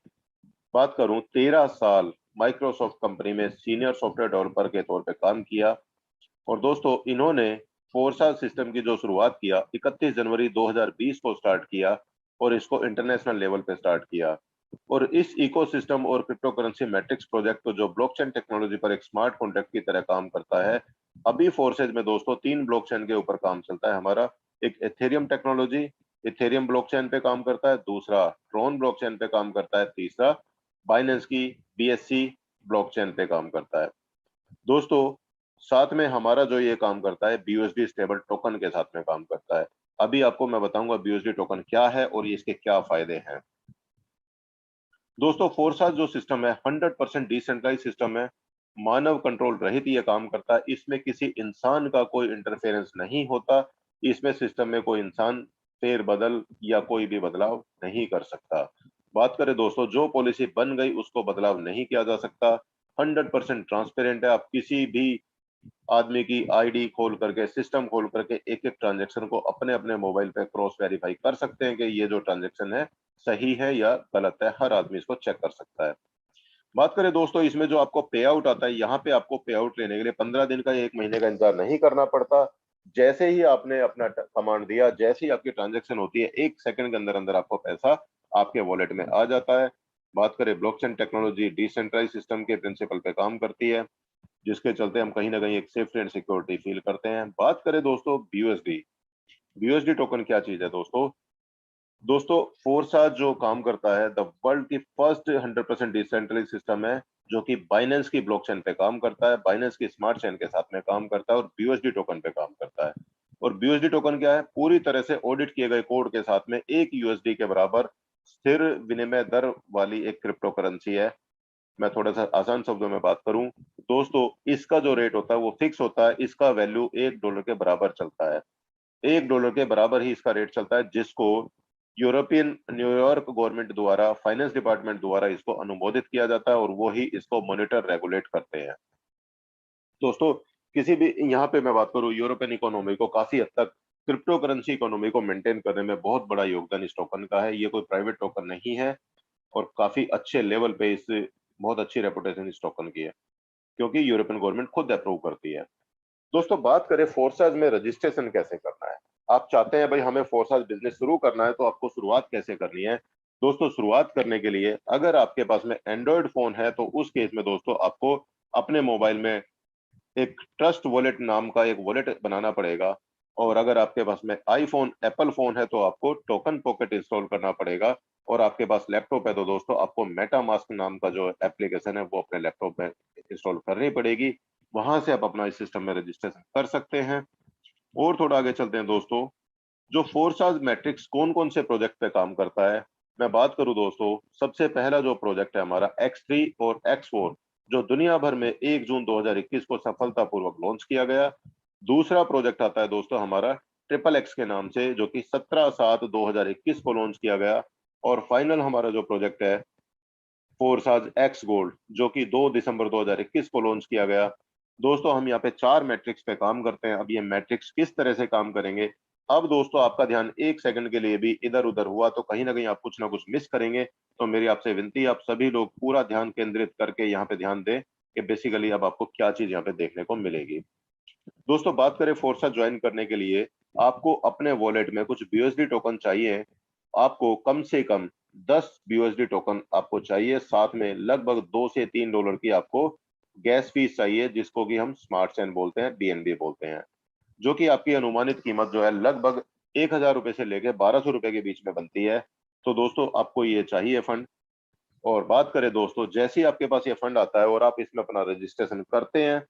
बात करूं, 13 साल माइक्रोसॉफ्ट कंपनी में सीनियर सॉफ्टवेयर डेवलपर के तौर पे काम किया। और दोस्तों इन्होंने फोर्सा सिस्टम की जो शुरुआत किया 31 जनवरी 2020 को स्टार्ट किया और इसको इंटरनेशनल लेवल पे स्टार्ट किया। और इस इकोसिस्टम और क्रिप्टो करेंसी मैट्रिक्स प्रोजेक्ट को जो ब्लॉकचेन टेक्नोलॉजी पर एक स्मार्ट कॉन्ट्रैक्ट की तरह काम करता है। अभी फोर्सेज में दोस्तों 3 ब्लॉकचेन के ऊपर काम चलता है हमारा। एक एथेरियम टेक्नोलॉजी, एथेरियम ब्लॉकचेन पे काम करता है, दूसरा ट्रोन ब्लॉकचेन पे काम करता है, तीसरा बाइनेंस की बीएससी ब्लॉकचेन पे काम करता है। दोस्तों साथ में हमारा जो ये काम करता है बीयूएसडी स्टेबल टोकन के साथ में काम करता है। अभी आपको मैं बताऊंगा बीयूएसडी टोकन क्या है और इसके क्या फायदे हैं। दोस्तों फोर्सा जो सिस्टम है 100% डिसेंट्रलाइज सिस्टम है, मानव कंट्रोल रहित ये काम करता है। इसमें किसी इंसान का कोई इंटरफेरेंस नहीं होता, इसमें सिस्टम में कोई इंसान फेर बदल या कोई भी बदलाव नहीं कर सकता। बात करें दोस्तों, जो पॉलिसी बन गई उसको बदलाव नहीं किया जा सकता। 100% ट्रांसपेरेंट है। आप किसी भी आदमी की आईडी खोल करके, सिस्टम खोल करके एक एक ट्रांजेक्शन को अपने अपने मोबाइल पे क्रॉस वेरीफाई कर सकते हैं कि ये जो ट्रांजेक्शन है सही है या गलत है। हर आदमी इसको चेक कर सकता है। बात करें दोस्तों, इसमें जो आपको पे आउट आता है, यहाँ पे आपको पे आउट लेने के लिए 15 दिन का या 1 महीने का इंतजार नहीं करना पड़ता। जैसे ही आपने अपना कमांड दिया, जैसे ही आपकी ट्रांजेक्शन होती है, 1 सेकंड के अंदर अंदर आपको पैसा आपके वॉलेट में आ जाता है। बात करें ब्लॉकचेन टेक्नोलॉजी डिसेंट्रलाइज सिस्टम के प्रिंसिपल पे काम करती है, जिसके चलते हम कहीं ना कहीं एक सेफ्टी एंड सिक्योरिटी फील करते हैं। बात करें दोस्तों बीयूएसडी, बीयूएसडी टोकन क्या चीज है दोस्तों? दोस्तों फोर्सा जो काम करता है, द वर्ल्ड की फर्स्ट 100% डिसेंट्रलाइज सिस्टम है, जो कि बाइनेंस की ब्लॉकचेन पे काम करता है, बाइनेंस की स्मार्ट चेन के साथ में काम करता है और बीयूएसडी टोकन पे काम करता है। और बीयूएसडी टोकन क्या है? पूरी तरह से ऑडिट किए गए कोड के साथ में 1 यूएसडी के बराबर स्थिर विनिमय दर वाली एक क्रिप्टो करेंसी है। मैं थोड़ा सा आसान शब्दों में बात करूं दोस्तों, इसका जो रेट होता है वो फिक्स होता है। इसका वैल्यू $1 के बराबर चलता है। $1 के बराबर ही इसका रेट चलता है, जिसको यूरोपियन न्यूयॉर्क गवर्नमेंट द्वारा, फाइनेंस डिपार्टमेंट द्वारा इसको अनुमोदित किया जाता है और वो ही इसको मॉनिटर रेगुलेट करते हैं। दोस्तों किसी भी, यहाँ पे मैं बात करूं, यूरोपियन इकोनॉमी को काफी हद तक, क्रिप्टो करेंसी इकोनॉमी को मेंटेन करने में बहुत बड़ा योगदान इस टोकन का है। ये कोई प्राइवेट टोकन नहीं है और काफी अच्छे लेवल पे इस, बहुत अच्छी रेपुटेशन इस टोकन की है, क्योंकि यूरोपियन गवर्नमेंट खुद अप्रूव करती है। दोस्तों बात करें फोर्साज में रजिस्ट्रेशन कैसे करना है। आप चाहते हैं भाई हमें फोर्साज बिजनेस शुरू करना है, तो आपको शुरुआत कैसे करनी है? दोस्तों शुरुआत करने के लिए अगर आपके पास में एंड्रॉयड फोन है तो उस केस में दोस्तों आपको अपने मोबाइल में एक ट्रस्ट वॉलेट नाम का एक वॉलेट बनाना पड़ेगा। और अगर आपके पास में आईफोन, एप्पल फोन है तो आपको टोकन पॉकेट इंस्टॉल करना पड़ेगा। और आपके पास लैपटॉप है तो दोस्तों आपको मेटा मास्क नाम का जो एप्लीकेशन है वो अपने लैपटॉप में इंस्टॉल करनी पड़ेगी। वहां से आप अपना इस सिस्टम में रजिस्ट्रेशन कर सकते हैं। और थोड़ा आगे चलते हैं दोस्तों, जो फोर्साज मैट्रिक्स कौन कौन से प्रोजेक्ट पे काम करता है, मैं बात करूं दोस्तों, सबसे पहला जो प्रोजेक्ट है हमारा X3 और X4, जो दुनिया भर में 1 जून 2021 को सफलतापूर्वक लॉन्च किया गया। दूसरा प्रोजेक्ट आता है दोस्तों हमारा ट्रिपल एक्स के नाम से, जो कि 17/7/2021 को लॉन्च किया गया। और फाइनल हमारा जो प्रोजेक्ट है फोर्साज एक्स गोल्ड, जो कि 2 दिसंबर 2021 को लॉन्च किया गया। दोस्तों हम यहाँ पे 4 मैट्रिक्स पे काम करते हैं। अब ये मैट्रिक्स किस तरह से काम करेंगे, अब दोस्तों आपका ध्यान 1 सेकंड के लिए भी इधर उधर हुआ तो कहीं ना कहीं आप कुछ ना कुछ मिस करेंगे। तो मेरी आपसे विनती है, आप सभी लोग पूरा ध्यान केंद्रित करके यहाँ पे ध्यान दें कि बेसिकली अब आपको क्या चीज यहाँ पे देखने को मिलेगी। दोस्तों बात करें फोर्सा ज्वाइन करने के लिए, आपको अपने वॉलेट में कुछ बीयूएसडी टोकन चाहिए। आपको कम से कम 10 बीयूएसडी टोकन आपको चाहिए। साथ में लगभग $2 से $3 की आपको गैस फीस चाहिए, जिसको कि हम स्मार्ट चेन बोलते हैं, बीएनबी बोलते हैं, जो कि आपकी अनुमानित कीमत जो है लगभग $1000 से लेकर $1200 के बीच में बनती है। तो दोस्तों आपको ये चाहिए फंड। और बात करें दोस्तों, जैसे ही आपके पास ये फंड आता है और आप इसमें अपना रजिस्ट्रेशन करते हैं,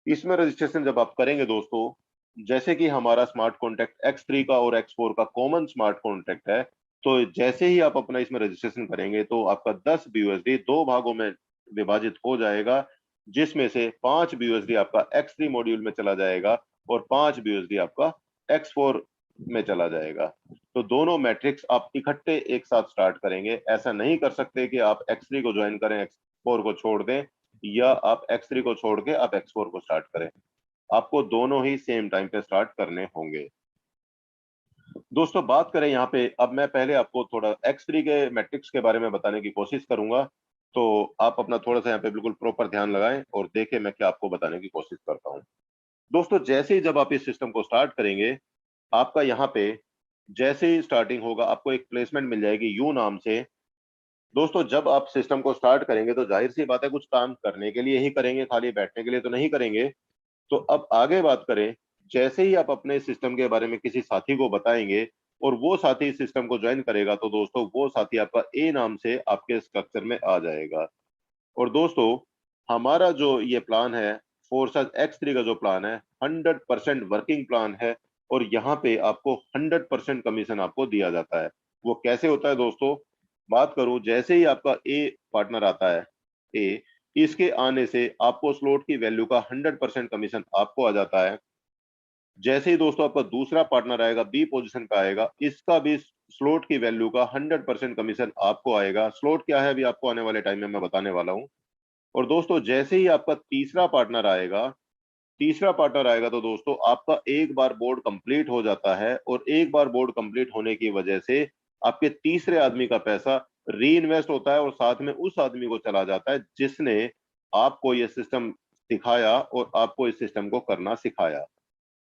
इसमें रजिस्ट्रेशन जब आप करेंगे दोस्तों, जैसे कि हमारा स्मार्ट कॉन्ट्रैक्ट X3 का और X4 का कॉमन स्मार्ट कॉन्ट्रैक्ट है, तो जैसे ही आप अपना इसमें रजिस्ट्रेशन करेंगे तो आपका 10 बीयूएसडी 2 भागों में विभाजित हो जाएगा, जिसमें से 5 बीयूएसडी आपका X3 मॉड्यूल में चला जाएगा और 5 बीयूएसडी आपका X4 में चला जाएगा। तो दोनों मैट्रिक्स आप इकट्ठे एक साथ स्टार्ट करेंगे। ऐसा नहीं कर सकते कि आप X3 को ज्वाइन करें, X4 को छोड़ दें, या आप X3 को छोड़ के आप X4 को स्टार्ट करें। आपको दोनों ही सेम टाइम पे स्टार्ट करने होंगे। दोस्तों बात करें यहाँ पे, अब मैं पहले आपको थोड़ा X3 के मैट्रिक्स के बारे में बताने की कोशिश करूंगा, तो आप अपना थोड़ा सा यहाँ पे बिल्कुल प्रॉपर ध्यान लगाएं और देखें मैं क्या आपको बताने की कोशिश करता हूँ। दोस्तों जैसे ही जब आप इस सिस्टम को स्टार्ट करेंगे, आपका यहाँ पे जैसे ही स्टार्टिंग होगा आपको एक प्लेसमेंट मिल जाएगी यू नाम से। दोस्तों जब आप सिस्टम को स्टार्ट करेंगे तो जाहिर सी बात है कुछ काम करने के लिए ही करेंगे, खाली बैठने के लिए तो नहीं करेंगे। तो अब आगे बात करें, जैसे ही आप अपने सिस्टम के बारे में किसी साथी को बताएंगे और वो साथी सिस्टम को ज्वाइन करेगा, तो दोस्तों वो साथी आपका ए नाम से आपके स्ट्रक्चर में आ जाएगा। और दोस्तों हमारा जो ये प्लान है, फोर्सेस X3 का जो प्लान है, 100% वर्किंग प्लान है। और यहाँ पे आपको 100% कमीशन आपको दिया जाता है। वो कैसे होता है दोस्तों, बात करूं, जैसे ही आपका ए पार्टनर आता है, ए, इसके आने से आपको स्लॉट की वैल्यू का 100% कमीशन आपको आ जाता है। जैसे ही दोस्तों आपका दूसरा पार्टनर आएगा, बी पोजीशन का आएगा, इसका भी स्लॉट की वैल्यू का 100% कमीशन आपको आएगा। स्लॉट क्या है अभी आपको आने वाले टाइम में मैं बताने वाला हूं। और दोस्तों जैसे ही आपका तीसरा पार्टनर आएगा तो दोस्तों आपका एक बार बोर्ड कंप्लीट हो जाता है, और एक बार बोर्ड कंप्लीट होने की वजह से आपके तीसरे आदमी का पैसा री इन्वेस्ट होता है और साथ में उस आदमी को चला जाता है जिसने आपको ये सिस्टम सिखाया और आपको इस सिस्टम को करना सिखाया।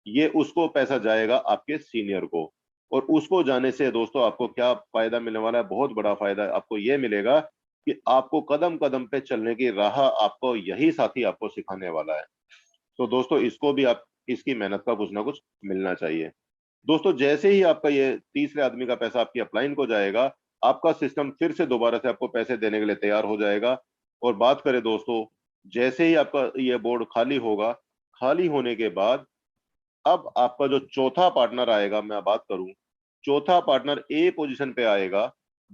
ये उसको पैसा जाएगा आपके सीनियर को, और उसको जाने से दोस्तों आपको क्या फायदा मिलने वाला है? बहुत बड़ा फायदा आपको ये मिलेगा कि आपको कदम कदम पे चलने की राह आपको यही साथी आपको सिखाने वाला है। तो दोस्तों इसको भी आप इसकी मेहनत का कुछ ना कुछ मिलना चाहिए। दोस्तों जैसे ही आपका ये तीसरे आदमी का पैसा आपकी अपलाइन को जाएगा, आपका सिस्टम फिर से दोबारा से आपको पैसे देने के लिए तैयार हो जाएगा। और बात करें दोस्तों, जैसे ही आपका ये बोर्ड खाली होगा, खाली होने के बाद अब आपका जो चौथा पार्टनर आएगा, मैं बात करूं, चौथा पार्टनर ए पोजीशन पे आएगा,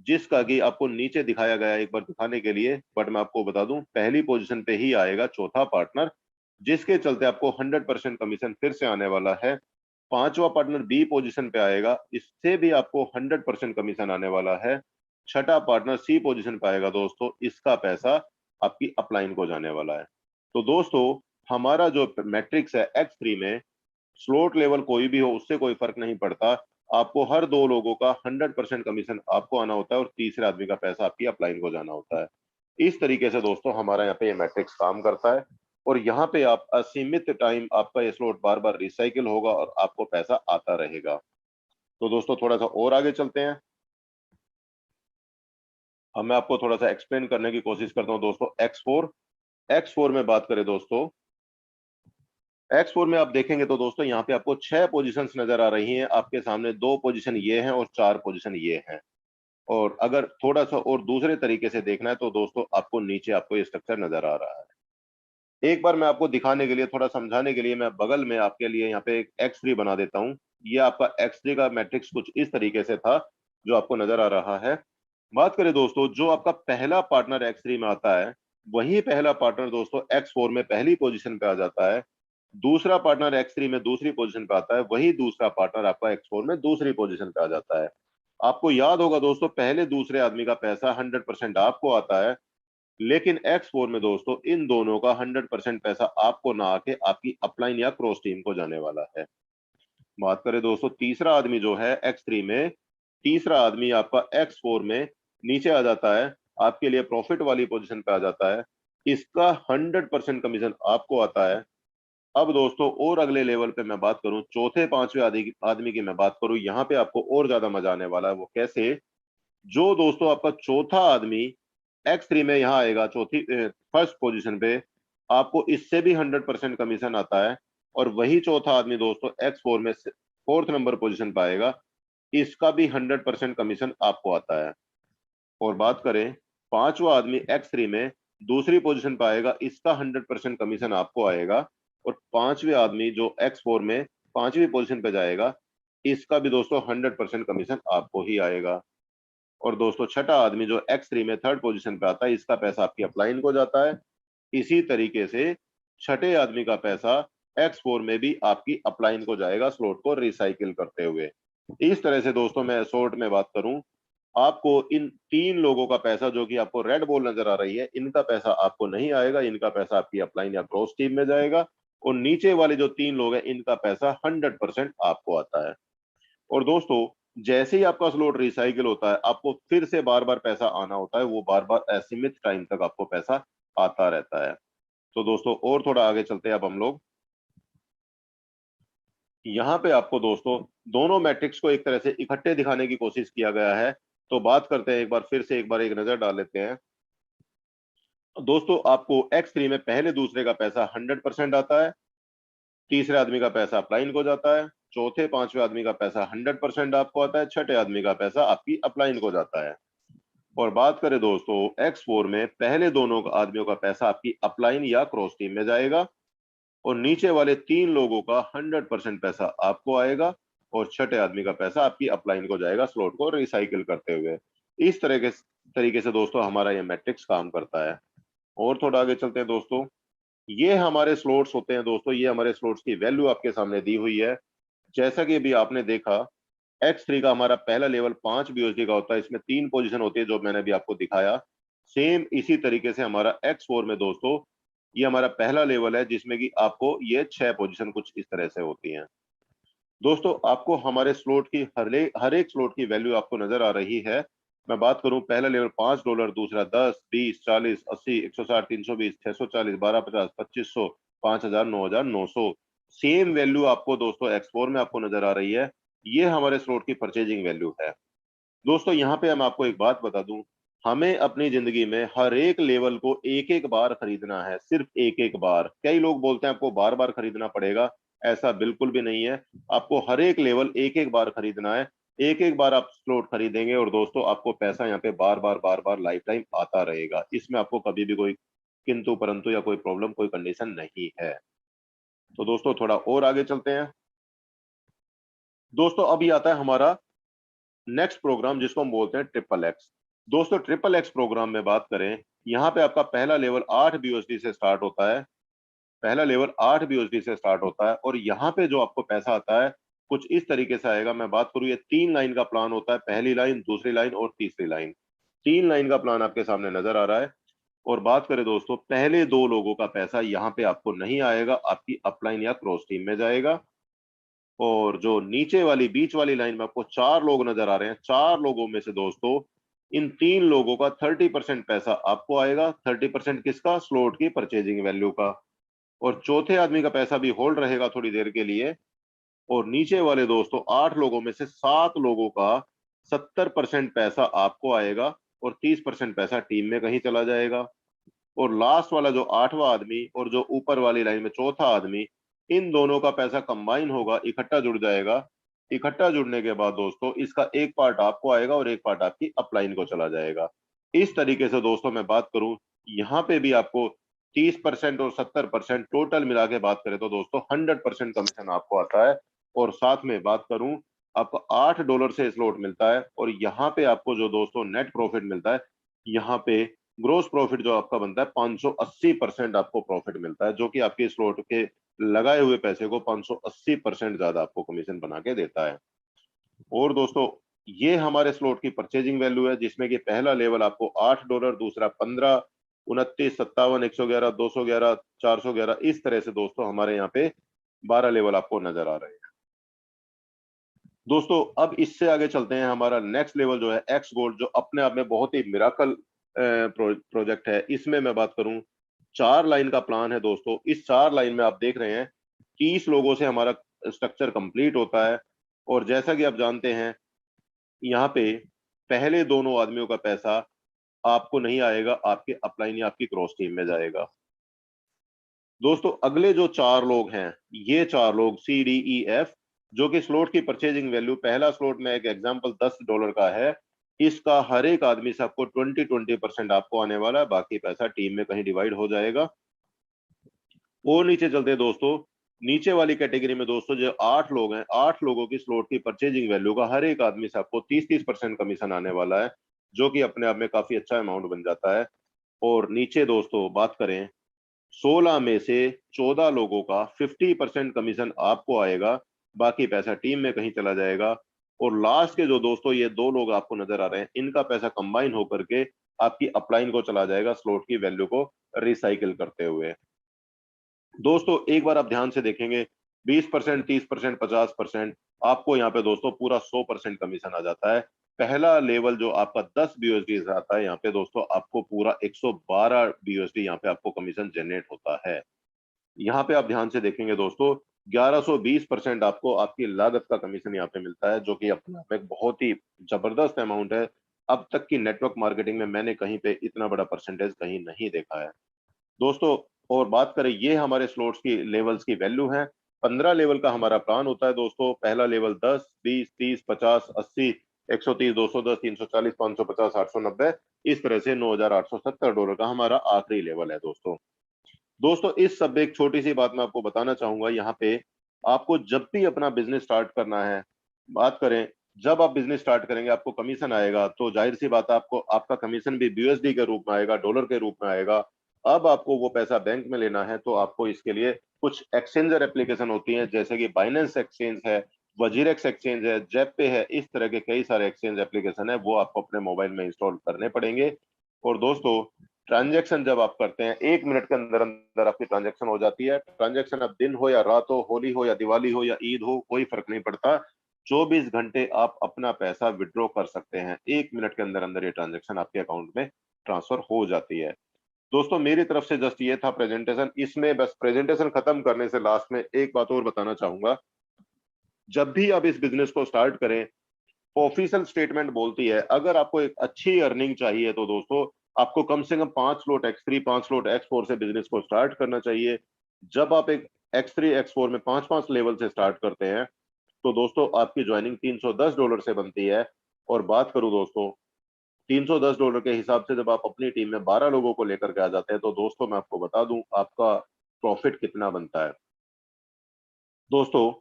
जिसका कि आपको नीचे दिखाया गया एक बार दिखाने के लिए, बट मैं आपको बता दूं पहली पोजीशन पे ही आएगा चौथा पार्टनर, जिसके चलते आपको 100% कमीशन फिर से आने वाला है। पांचवा पार्टनर बी पोजीशन पे आएगा, इससे भी आपको 100% कमीशन आने वाला है। छठा पार्टनर सी पोजीशन पे आएगा दोस्तों, इसका पैसा आपकी अपलाइन को जाने वाला है। तो दोस्तों हमारा जो मैट्रिक्स है X3 में, स्लोट लेवल कोई भी हो उससे कोई फर्क नहीं पड़ता, आपको हर दो लोगों का 100% कमीशन आपको आना होता है और तीसरे आदमी का पैसा आपकी अपलाइन को जाना होता है। इस तरीके से दोस्तों हमारा यहाँ पे ये मैट्रिक्स काम करता है, और यहाँ पे आप असीमित टाइम आपका ये स्लॉट बार बार रिसाइकिल होगा और आपको पैसा आता रहेगा। तो दोस्तों थोड़ा सा और आगे चलते हैं। अब मैं आपको थोड़ा सा एक्सप्लेन करने की कोशिश करता हूँ दोस्तों। X4 में बात करें दोस्तों, X4 में आप देखेंगे तो दोस्तों यहाँ पे आपको 6 पोजीशंस नजर आ रही हैं आपके सामने। 2 पोजीशन ये हैं और 4 पोजीशन ये हैं। और अगर थोड़ा सा और दूसरे तरीके से देखना है तो दोस्तों आपको नीचे आपको ये स्ट्रक्चर नजर आ रहा है। एक बार मैं आपको दिखाने के लिए, थोड़ा समझाने के लिए, मैं बगल में आपके लिए यहाँ पे एक X3 बना देता हूँ। ये आपका X3 का मैट्रिक्स कुछ इस तरीके से था जो आपको नजर आ रहा है। बात करें दोस्तों, जो आपका पहला पार्टनर X3 में आता है, वही पहला पार्टनर दोस्तों X4 में पहली पोजीशन पे आ जाता है। दूसरा पार्टनर X3 में दूसरी पोजीशन पे आता है, वही दूसरा पार्टनर आपका X4 में दूसरी पोजीशन पे आ जाता है। आपको याद होगा दोस्तों, पहले दूसरे आदमी का पैसा 100% आपको आता है, लेकिन X4 में दोस्तों इन दोनों का 100% पैसा आपको ना आके आपकी अपलाइन या क्रॉस टीम को जाने वाला है। बात करें दोस्तों, तीसरा आदमी जो है X3 में, तीसरा आदमी आपका X4 में नीचे आ जाता है, आपके लिए प्रॉफिट वाली पोजीशन पे आ जाता है, इसका 100% कमीशन आपको आता है। अब दोस्तों और अगले लेवल पे मैं बात करूं, चौथे पांचवे आदमी की मैं बात करूं, यहाँ पे आपको और ज्यादा मजा आने वाला है। वो कैसे? जो दोस्तों आपका चौथा आदमी X3 में यहाँ आएगा, चौथी फर्स्ट पोजीशन पे, आपको इससे भी 100% कमीशन आता है। और वही चौथा आदमी दोस्तों X4 में फोर्थ नंबर पोजीशन पे आएगा, इसका भी 100% कमीशन आपको आता है। और बात करें, पांचवा आदमी X3 में दूसरी पोजीशन पे आएगा, इसका 100% कमीशन आपको आएगा। और पांचवे आदमी जो X4 में पांचवी पोजीशन पे जाएगा, इसका भी दोस्तों 100% कमीशन आपको ही आएगा। और दोस्तों छठा आदमी जो X3 में थर्ड पोजीशन पे आता है, इसका पैसा आपकी अपलाइन को जाता है। इसी तरीके से छठे आदमी का पैसा X4 में भी आपकी अपलाइन को जाएगा, स्लॉट को रिसाइकिल करते हुए। इस तरह से दोस्तों मैं शॉर्ट में बात करूं, आपको इन तीन लोगों का पैसा, जो कि आपको रेड बॉल नजर आ रही है, इनका पैसा आपको नहीं आएगा, इनका पैसा आपकी अपलाइन या क्रॉस टीम में जाएगा। और नीचे वाले जो तीन लोग हैं, इनका पैसा 100% आपको आता है। और दोस्तों जैसे ही आपका स्लॉट रिसाइकिल होता है, आपको फिर से बार बार पैसा आना होता है, वो बार बार असीमित टाइम तक आपको पैसा आता रहता है। तो दोस्तों और थोड़ा आगे चलते हैं अब हम लोग। यहाँ पे आपको दोस्तों दोनों मैट्रिक्स को एक तरह से इकट्ठे दिखाने की कोशिश किया गया है। तो बात करते हैं, एक बार फिर से एक बार एक नजर डाल लेते हैं। दोस्तों आपको X3 में पहले दूसरे का पैसा 100% आता है, तीसरे आदमी का पैसा अपलाइन को जाता है, चौथे पांचवे आदमी का पैसा 100% आपको आता है, छठे आदमी का पैसा आपकी अपलाइन को जाता है। और बात करें दोस्तों X4 में, पहले दोनों आदमियों का पैसा आपकी अपलाइन या क्रॉस टीम में जाएगा, और नीचे वाले तीन लोगों का 100% पैसा आपको आएगा, और छठे आदमी का पैसा आपकी अपलाइन को जाएगा, स्लॉट को रिसाइकिल करते हुए। इस तरीके से दोस्तों हमारा ये मैट्रिक्स काम करता है। और थोड़ा आगे चलते हैं दोस्तों। ये हमारे स्लॉट्स होते हैं दोस्तों, ये हमारे स्लॉट्स की वैल्यू आपके सामने दी हुई है। जैसा कि अभी आपने देखा X3 का हमारा पहला लेवल 5 BUSD का होता है, इसमें 3 पोजीशन होती है जो मैंने अभी आपको दिखाया। सेम इसी तरीके से हमारा X4 में दोस्तों ये हमारा पहला लेवल है जिसमें कि आपको ये 6 पोजीशन कुछ इस तरह से होती हैं। दोस्तों आपको हमारे स्लॉट की हर एक स्लॉट की वैल्यू आपको नजर आ रही है। मैं बात करूं पहला लेवल $5, दूसरा 10, 20, 40, 80, 160, 320, 640, 1250, 2500, 5000, 9900। सेम वैल्यू आपको दोस्तों X4 में आपको नजर आ रही है। ये हमारे स्लॉट की परचेजिंग वैल्यू है। दोस्तों यहाँ पे मैं आपको एक बात बता दूं, हमें अपनी जिंदगी में हर एक लेवल को एक एक बार खरीदना है, सिर्फ एक एक बार। कई लोग बोलते हैं आपको बार बार खरीदना पड़ेगा, ऐसा बिल्कुल भी नहीं है। आपको हर एक लेवल एक एक बार खरीदना है। एक एक बार आप स्लॉट खरीदेंगे और दोस्तों आपको पैसा यहाँ पे बार बार लाइफ टाइम आता रहेगा। इसमें आपको कभी भी कोई किंतु परंतु या कोई प्रॉब्लम कोई कंडीशन नहीं है। तो दोस्तों थोड़ा और आगे चलते हैं। दोस्तों अभी आता है हमारा नेक्स्ट प्रोग्राम जिसको हम बोलते हैं ट्रिपल एक्स। दोस्तों ट्रिपल एक्स प्रोग्राम में बात करें, यहाँ पे आपका पहला लेवल 8 BUSD से स्टार्ट होता है। पहला लेवल 8 BUSD से स्टार्ट होता है और यहाँ पे जो आपको पैसा आता है कुछ इस तरीके से आएगा। मैं बात करूँ, ये 3 लाइन का प्लान होता है, पहली लाइन, दूसरी लाइन और तीसरी लाइन। 3 लाइन का प्लान आपके सामने नजर आ रहा है। और बात करें दोस्तों, पहले 2 लोगों का पैसा यहाँ पे आपको नहीं आएगा, आपकी अपलाइन या क्रॉस टीम में जाएगा। और जो नीचे वाली बीच वाली लाइन में आपको 4 लोग नजर आ रहे हैं, 4 लोगों में से दोस्तों इन 3 लोगों का 30% पैसा आपको आएगा। 30% किसका? स्लॉट की परचेजिंग वैल्यू का। और चौथे आदमी का पैसा भी होल्ड रहेगा थोड़ी देर के लिए। और नीचे वाले दोस्तों 8 लोगों में से 7 लोगों का 70% पैसा आपको आएगा और 30% पैसा टीम में कहीं चला जाएगा। और लास्ट वाला जो 8वां आदमी और जो ऊपर वाली लाइन में चौथा आदमी, इन दोनों का पैसा कंबाइन होगा, इकट्ठा जुड़ जाएगा। इकट्ठा जुड़ने के बाद दोस्तों इसका एक पार्ट आपको आएगा और एक पार्ट आपकी अपलाइन को चला जाएगा। इस तरीके से दोस्तों मैं बात करूं, यहाँ पे भी आपको 30% और 70% टोटल मिला के बात करें तो दोस्तों 100% कमीशन आपको आता है। और साथ में बात करूं, आपको $8 से स्लॉट मिलता है और यहाँ पे आपको जो दोस्तों नेट प्रॉफिट मिलता है, यहाँ पे ग्रोस प्रॉफिट जो आपका बनता है 580% आपको प्रॉफिट मिलता है, जो कि आपके स्लॉट के लगाए हुए पैसे को 580% ज्यादा आपको कमीशन बना के देता है। और दोस्तों ये हमारे स्लॉट की परचेजिंग वैल्यू है, जिसमें कि पहला लेवल आपको $8, दूसरा 15, 29, 57, 111, 211, 411, इस तरह से दोस्तों हमारे यहाँ पे 12 लेवल आपको नजर आ रहे हैं। दोस्तों अब इससे आगे चलते हैं। हमारा नेक्स्ट लेवल जो है एक्स गोल्ड, जो अपने आप में बहुत ही मिराकल प्रोजेक्ट है। इसमें मैं बात करूं, 4 लाइन का प्लान है दोस्तों। इस 4 लाइन में आप देख रहे हैं 30 लोगों से हमारा स्ट्रक्चर कंप्लीट होता है। और जैसा कि आप जानते हैं, यहाँ पे पहले दोनों आदमियों का पैसा आपको नहीं आएगा, आपके अपलाइन या आपकी क्रॉस टीम में जाएगा। दोस्तों अगले जो 4 लोग हैं, ये 4 लोग CDEF, जो कि स्लॉट की परचेजिंग वैल्यू, पहला स्लॉट में एक एग्जांपल $10 का है, इसका हर एक आदमी से आपको 20% आपको आने वाला है, बाकी पैसा टीम में कहीं डिवाइड हो जाएगा। और नीचे चलते हैं दोस्तों, नीचे वाली कैटेगरी में दोस्तों जो 8 लोग हैं, 8 लोगों की स्लॉट की परचेजिंग वैल्यू का हर एक आदमी से आपको 30% कमीशन आने वाला है, जो कि अपने आप में काफी अच्छा अमाउंट बन जाता है। और नीचे दोस्तों बात करें, 16 में से 14 लोगों का 50% कमीशन आपको आएगा, बाकी पैसा टीम में कहीं चला जाएगा। और लास्ट के जो दोस्तों ये 2 लोग आपको नजर आ रहे हैं, इनका पैसा कंबाइन होकर के आपकी अपलाइन को चला जाएगा, स्लॉट की वैल्यू को रिसाइकिल करते हुए। दोस्तों एक बार आप ध्यान से देखेंगे, 20%, 30%, 50%, आपको यहाँ पे दोस्तों पूरा 100% कमीशन आ जाता है। पहला लेवल जो आपका 10 BUSD से आता है, यहाँ पे दोस्तों आपको पूरा 112 BUSD यहाँ पे आपको कमीशन जनरेट होता है। यहाँ पे आप ध्यान से देखेंगे दोस्तों, 1120% आपको आपकी लागत का कमीशन यहाँ पे मिलता है, जो कि अपने आप में एक बहुत ही जबरदस्त अमाउंट है। अब तक की नेटवर्क मार्केटिंग में मैंने कहीं पे इतना बड़ा परसेंटेज कहीं नहीं देखा है दोस्तों। और बात करें, ये हमारे स्लॉट्स की लेवल्स की वैल्यू है। 15 लेवल का हमारा प्लान होता है दोस्तों। पहला लेवल 10, 20, 30, 50, 80, 130, 210, 340, 550, 890, इस तरह से $9,870 का हमारा आखिरी लेवल है दोस्तों। दोस्तों इस सब एक छोटी सी बात मैं आपको बताना चाहूंगा, यहाँ पे आपको जब भी अपना बिजनेस स्टार्ट करना है, बात करें जब आप बिजनेस स्टार्ट करेंगे आपको कमीशन आएगा, तो जाहिर सी बात है आपको आपका कमीशन भी BUSD के रूप में आएगा, डॉलर के रूप में आएगा। अब आपको वो पैसा बैंक में लेना है, तो आपको इसके लिए कुछ एक्सचेंजर एप्लीकेशन होती हैं, जैसे कि बाइनेंस एक्सचेंज है, वजीरेक्स एक्सचेंज है, जेपे है, इस तरह के कई सारे एक्सचेंज एप्लीकेशन है, वो आपको अपने मोबाइल में इंस्टॉल करने पड़ेंगे। और दोस्तों, ट्रांजैक्शन जब आप करते हैं 1 मिनट के अंदर अंदर आपकी ट्रांजैक्शन हो जाती है। ट्रांजैक्शन अब दिन हो या रात हो, होली हो या दिवाली हो या ईद हो, कोई फर्क नहीं पड़ता। 24 घंटे आप अपना पैसा विड्रॉ कर सकते हैं। 1 मिनट के अंदर अंदर ये ट्रांजैक्शन आपके अकाउंट में ट्रांसफर हो जाती है। दोस्तों, मेरी तरफ से जस्ट ये था प्रेजेंटेशन। इसमें बस प्रेजेंटेशन खत्म करने से लास्ट में एक बात और बताना चाहूंगा। जब भी आप इस बिजनेस को स्टार्ट करें, ऑफिशियल स्टेटमेंट बोलती है अगर आपको एक अच्छी अर्निंग चाहिए तो दोस्तों आपको कम से कम 5 स्लॉट X3 5 स्लॉट X4 से बिजनेस को स्टार्ट करना चाहिए। जब आप एक X3 X4 में 5-5 लेवल से स्टार्ट करते हैं तो दोस्तों आपकी ज्वाइनिंग $310 से बनती है। और बात करूं दोस्तों, $310 के हिसाब से जब आप अपनी टीम में 12 लोगों को लेकर के आ जाते हैं तो दोस्तों मैं आपको बता दूं आपका प्रॉफिट कितना बनता है। दोस्तों,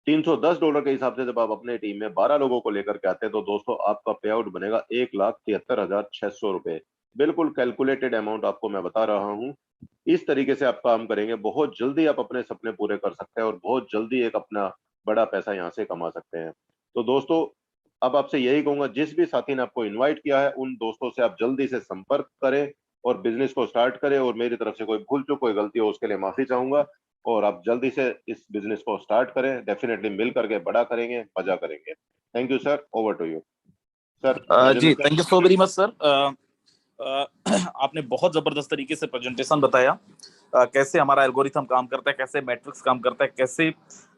$310 के हिसाब से जब आप अपने टीम में 12 लोगों को लेकर के आते हैं तो दोस्तों आपका पे आउट बनेगा 1,73,600 रुपए। बिल्कुल कैलकुलेटेड अमाउंट आपको मैं बता रहा हूं। इस तरीके से आप काम करेंगे, बहुत जल्दी आप अपने सपने पूरे कर सकते हैं और बहुत जल्दी एक अपना बड़ा पैसा यहाँ से कमा सकते हैं। तो दोस्तों, अब आपसे यही कहूंगा, जिस भी साथी ने आपको इन्वाइट किया है उन दोस्तों से आप जल्दी से संपर्क करें और बिजनेस को स्टार्ट करें। और मेरी तरफ से कोई भूल चूक कोई गलती हो उसके लिए माफी चाहूंगा। और आप जल्दी से इस बिजनेस को स्टार्ट करें, डेफिनेटली मिल करके बड़ा करेंगे, मजा करेंगे। Thank you sir, over to you sir. जी, Rajendra thank you so very much sir. आपने बहुत जबरदस्त तरीके से प्रेजेंटेशन बताया, कैसे हमारा एल्गोरिथम काम करता है, कैसे मैट्रिक्स काम करता है, कैसे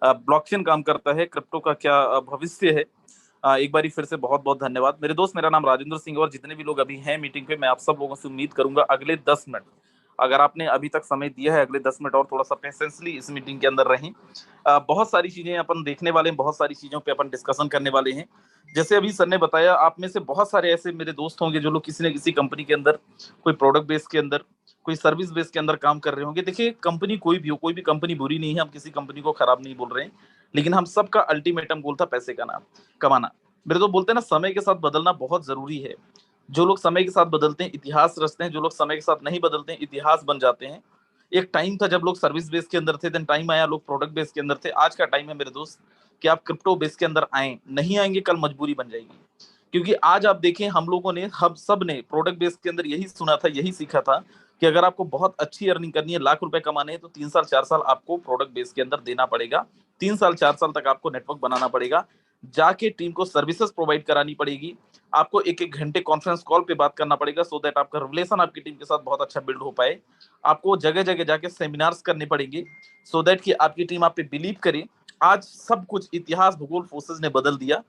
ब्लॉकचेन काम करता है, क्रिप्टो का क्या भविष्य है। एक बारी फिर से बहुत बहुत धन्यवाद मेरे दोस्त। मेरा नाम राजेंद्र सिंह है और जितने भी लोग अभी हैं मीटिंग पे, मैं आप सब लोगों से उम्मीद करूंगा अगले 10 मिनट, अगर आपने अभी तक समय दिया है, अगले 10 मिनट और थोड़ा सा पेशेंसली इस मीटिंग के अंदर रहें। बहुत सारी चीजें अपन देखने वाले हैं, बहुत सारी चीजों पे अपन डिस्कशन करने वाले हैं। जैसे अभी सर ने बताया, आप में से बहुत सारे ऐसे मेरे दोस्त होंगे जो लोग किसी न किसी कंपनी के अंदर, कोई प्रोडक्ट बेस के अंदर, कोई सर्विस बेस के अंदर काम कर रहे होंगे। देखिए, कंपनी कोई भी हो, कोई भी कंपनी बुरी नहीं है, हम किसी कंपनी को खराब नहीं बोल रहे हैं, लेकिन हम सबका अल्टीमेटम गोल था पैसे का नाम कमाना। मेरे तो बोलते हैं ना, समय के साथ बदलना बहुत जरूरी है। जो लोग समय के साथ बदलते हैं इतिहास रचते हैं, जो लोग समय के साथ नहीं बदलते हैं इतिहास बन जाते हैं। एक टाइम था जब लोग सर्विस बेस के अंदर थे, देन टाइम आया लोग प्रोडक्ट बेस के अंदर थे। आज का टाइम है मेरे दोस्त कि आप क्रिप्टो बेस के अंदर आए, नहीं आएंगे कल मजबूरी बन जाएगी। क्योंकि आज आप देखें, हम लोगों ने, हम सब ने प्रोडक्ट बेस के अंदर यही सुना था, यही सीखा था कि अगर आपको बहुत अच्छी अर्निंग करनी है, लाख रुपए कमाने हैं, तो 3 साल 4 साल आपको प्रोडक्ट बेस के अंदर देना पड़ेगा। 3 साल 4 साल तक आपको नेटवर्क बनाना पड़ेगा, जाके टीम को सर्विसेज प्रोवाइड करानी पड़ेगी, आपको एक एक घंटे कॉन्फ्रेंस कॉल पे बात करना पड़ेगा, सो दैट आपका रिलेशन आपकी टीम के साथ बहुत अच्छा बिल्ड हो पाए। आपको जगह जगह जाके सेमिनार्स करने पड़ेंगे, सो दैट कि आपकी टीम आप पे बिलीव करे। आज सब कुछ इतिहास भूगोल फोर्सेस ने बदल दिया।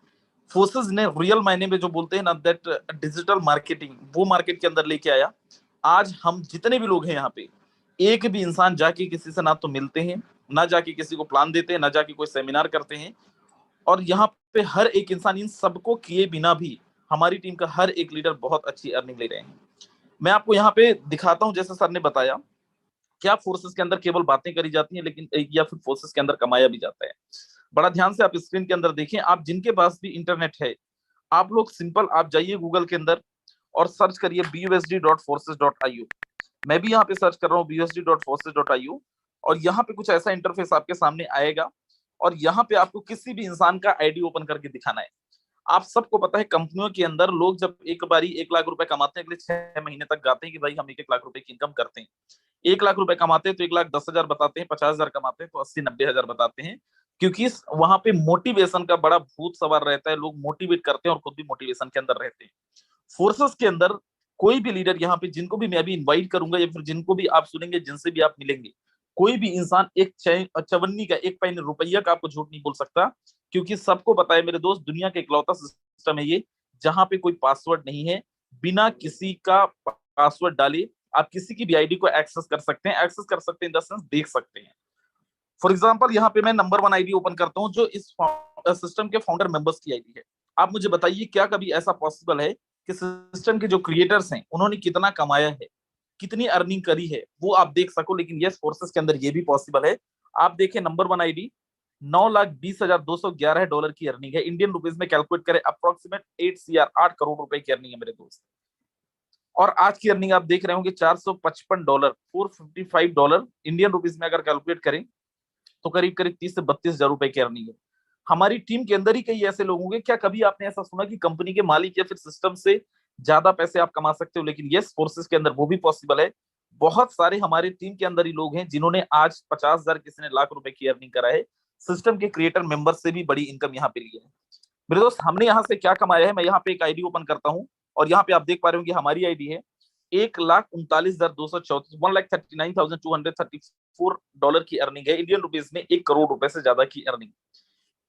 फोर्सेस ने रियल मायने में जो बोलते हैं ना, दैट डिजिटल मार्केटिंग, वो मार्केट के अंदर लेके आया। आज हम जितने भी लोग हैं यहाँ पे, एक भी इंसान जाके किसी से ना तो मिलते हैं, ना जाके किसी को प्लान देते हैं, ना जाके कोई सेमिनार करते हैं। और यहाँ पे हर एक इंसान, इन सबको किए बिना भी हमारी टीम का हर एक लीडर बहुत अच्छी अर्निंग ले रहे हैं। मैं आपको यहाँ पे दिखाता हूँ, जैसे सर ने बताया, क्या फोर्सेस के अंदर केवल बातें करी जाती हैं, लेकिन या फिर फोर्सेस के अंदर कमाया भी जाता है। बड़ा ध्यान से आप स्क्रीन के अंदर देखें, आप जिनके पास भी इंटरनेट है, आप लोग सिंपल आप जाइए गूगल के अंदर और सर्च करिए busd.forces.io। मैं भी यहाँ पे सर्च कर रहा हूँ busd.forces.io, और यहाँ पे कुछ ऐसा इंटरफेस आपके सामने आएगा। और यहाँ पे आपको किसी भी इंसान का आईडी ओपन करके दिखाना है। आप सबको पता है, कंपनियों के अंदर लोग जब एक बारी 1 लाख रुपए कमाते हैं, अगले 6 महीने तक गाते हैं कि भाई हम 1-1 लाख रुपए की इनकम करते हैं। 1 लाख रुपए कमाते हैं तो 1,10,000 बताते हैं, 50,000 कमाते हैं तो 80-90,000 बताते हैं। क्योंकि वहां पे मोटिवेशन का बड़ा भूत सवार रहता है, लोग मोटिवेट करते हैं और खुद भी मोटिवेशन के अंदर रहते हैं। फोर्सेस के अंदर कोई भी लीडर यहाँ पे, जिनको भी मैं अभी इनवाइट करूंगा या फिर जिनको भी आप सुनेंगे, जिनसे भी आप मिलेंगे, कोई भी इंसान एक चवन्नी का, एक पैन रुपया का आपको झूठ नहीं बोल सकता। क्योंकि सबको पता है मेरे दोस्त, दुनिया का इकलौता सिस्टम है ये, जहां पे कोई पासवर्ड नहीं है। बिना किसी का पासवर्ड डाले आप किसी की भी आईडी को एक्सेस कर सकते हैं। एक्सेस कर सकते हैं इन द सेंस देख सकते हैं। फॉर एग्जाम्पल, यहाँ पे मैं नंबर 1 आईडी ओपन करता हूँ, जो इस सिस्टम के फाउंडर मेंबर्स की आईडी है। आप मुझे बताइए, क्या कभी ऐसा पॉसिबल है कि सिस्टम के जो क्रिएटर्स हैं उन्होंने कितना कमाया है, कितनी अर्निंग करी है, वो आप देख सको। लेकिन यस, फोर्सेस के अंदर ये भी पॉसिबल है। आप देखें, नंबर 1 आईडी $9,20,211 की अर्निंग है। इंडियन रुपीज में कैलकुलेट करें, अप्रोक्सीमेट 8 CR, 8 करोड़ रुपए की अर्निंग है मेरे दोस्त। और आज की अर्निंग आप देख रहे होंगे $455, $455 इंडियन रुपीज में अगर कैलकुलेट करें तो करीब करीब 30 से 32 हजार रुपए की अर्निंग है। हमारी टीम के अंदर ही कई ऐसे लोग होंगे, क्या कभी आपने ऐसा सुना कि कंपनी के मालिक या फिर सिस्टम से ज्यादा पैसे आप कमा सकते हो? लेकिन यस, फोर्सेस के अंदर वो भी पॉसिबल है। बहुत सारे हमारे टीम के अंदर ही लोग हैं जिन्होंने आज 50,000, किसी ने लाख रुपए की अर्निंग करा है। सिस्टम के क्रिएटर मेंबर से भी बड़ी इनकम यहाँ पे ली है। मेरे दोस्त, हमने यहाँ से क्या कमाया है, मैं यहाँ पे एक आईडी ओपन करता हूँ और यहाँ पे आप देख पा रहे हो कि हमारी आईडी है $1,39,234, $1,39,234 की अर्निंग है। इंडियन रुपीज में 1 करोड़ रुपए से ज्यादा की अर्निंग।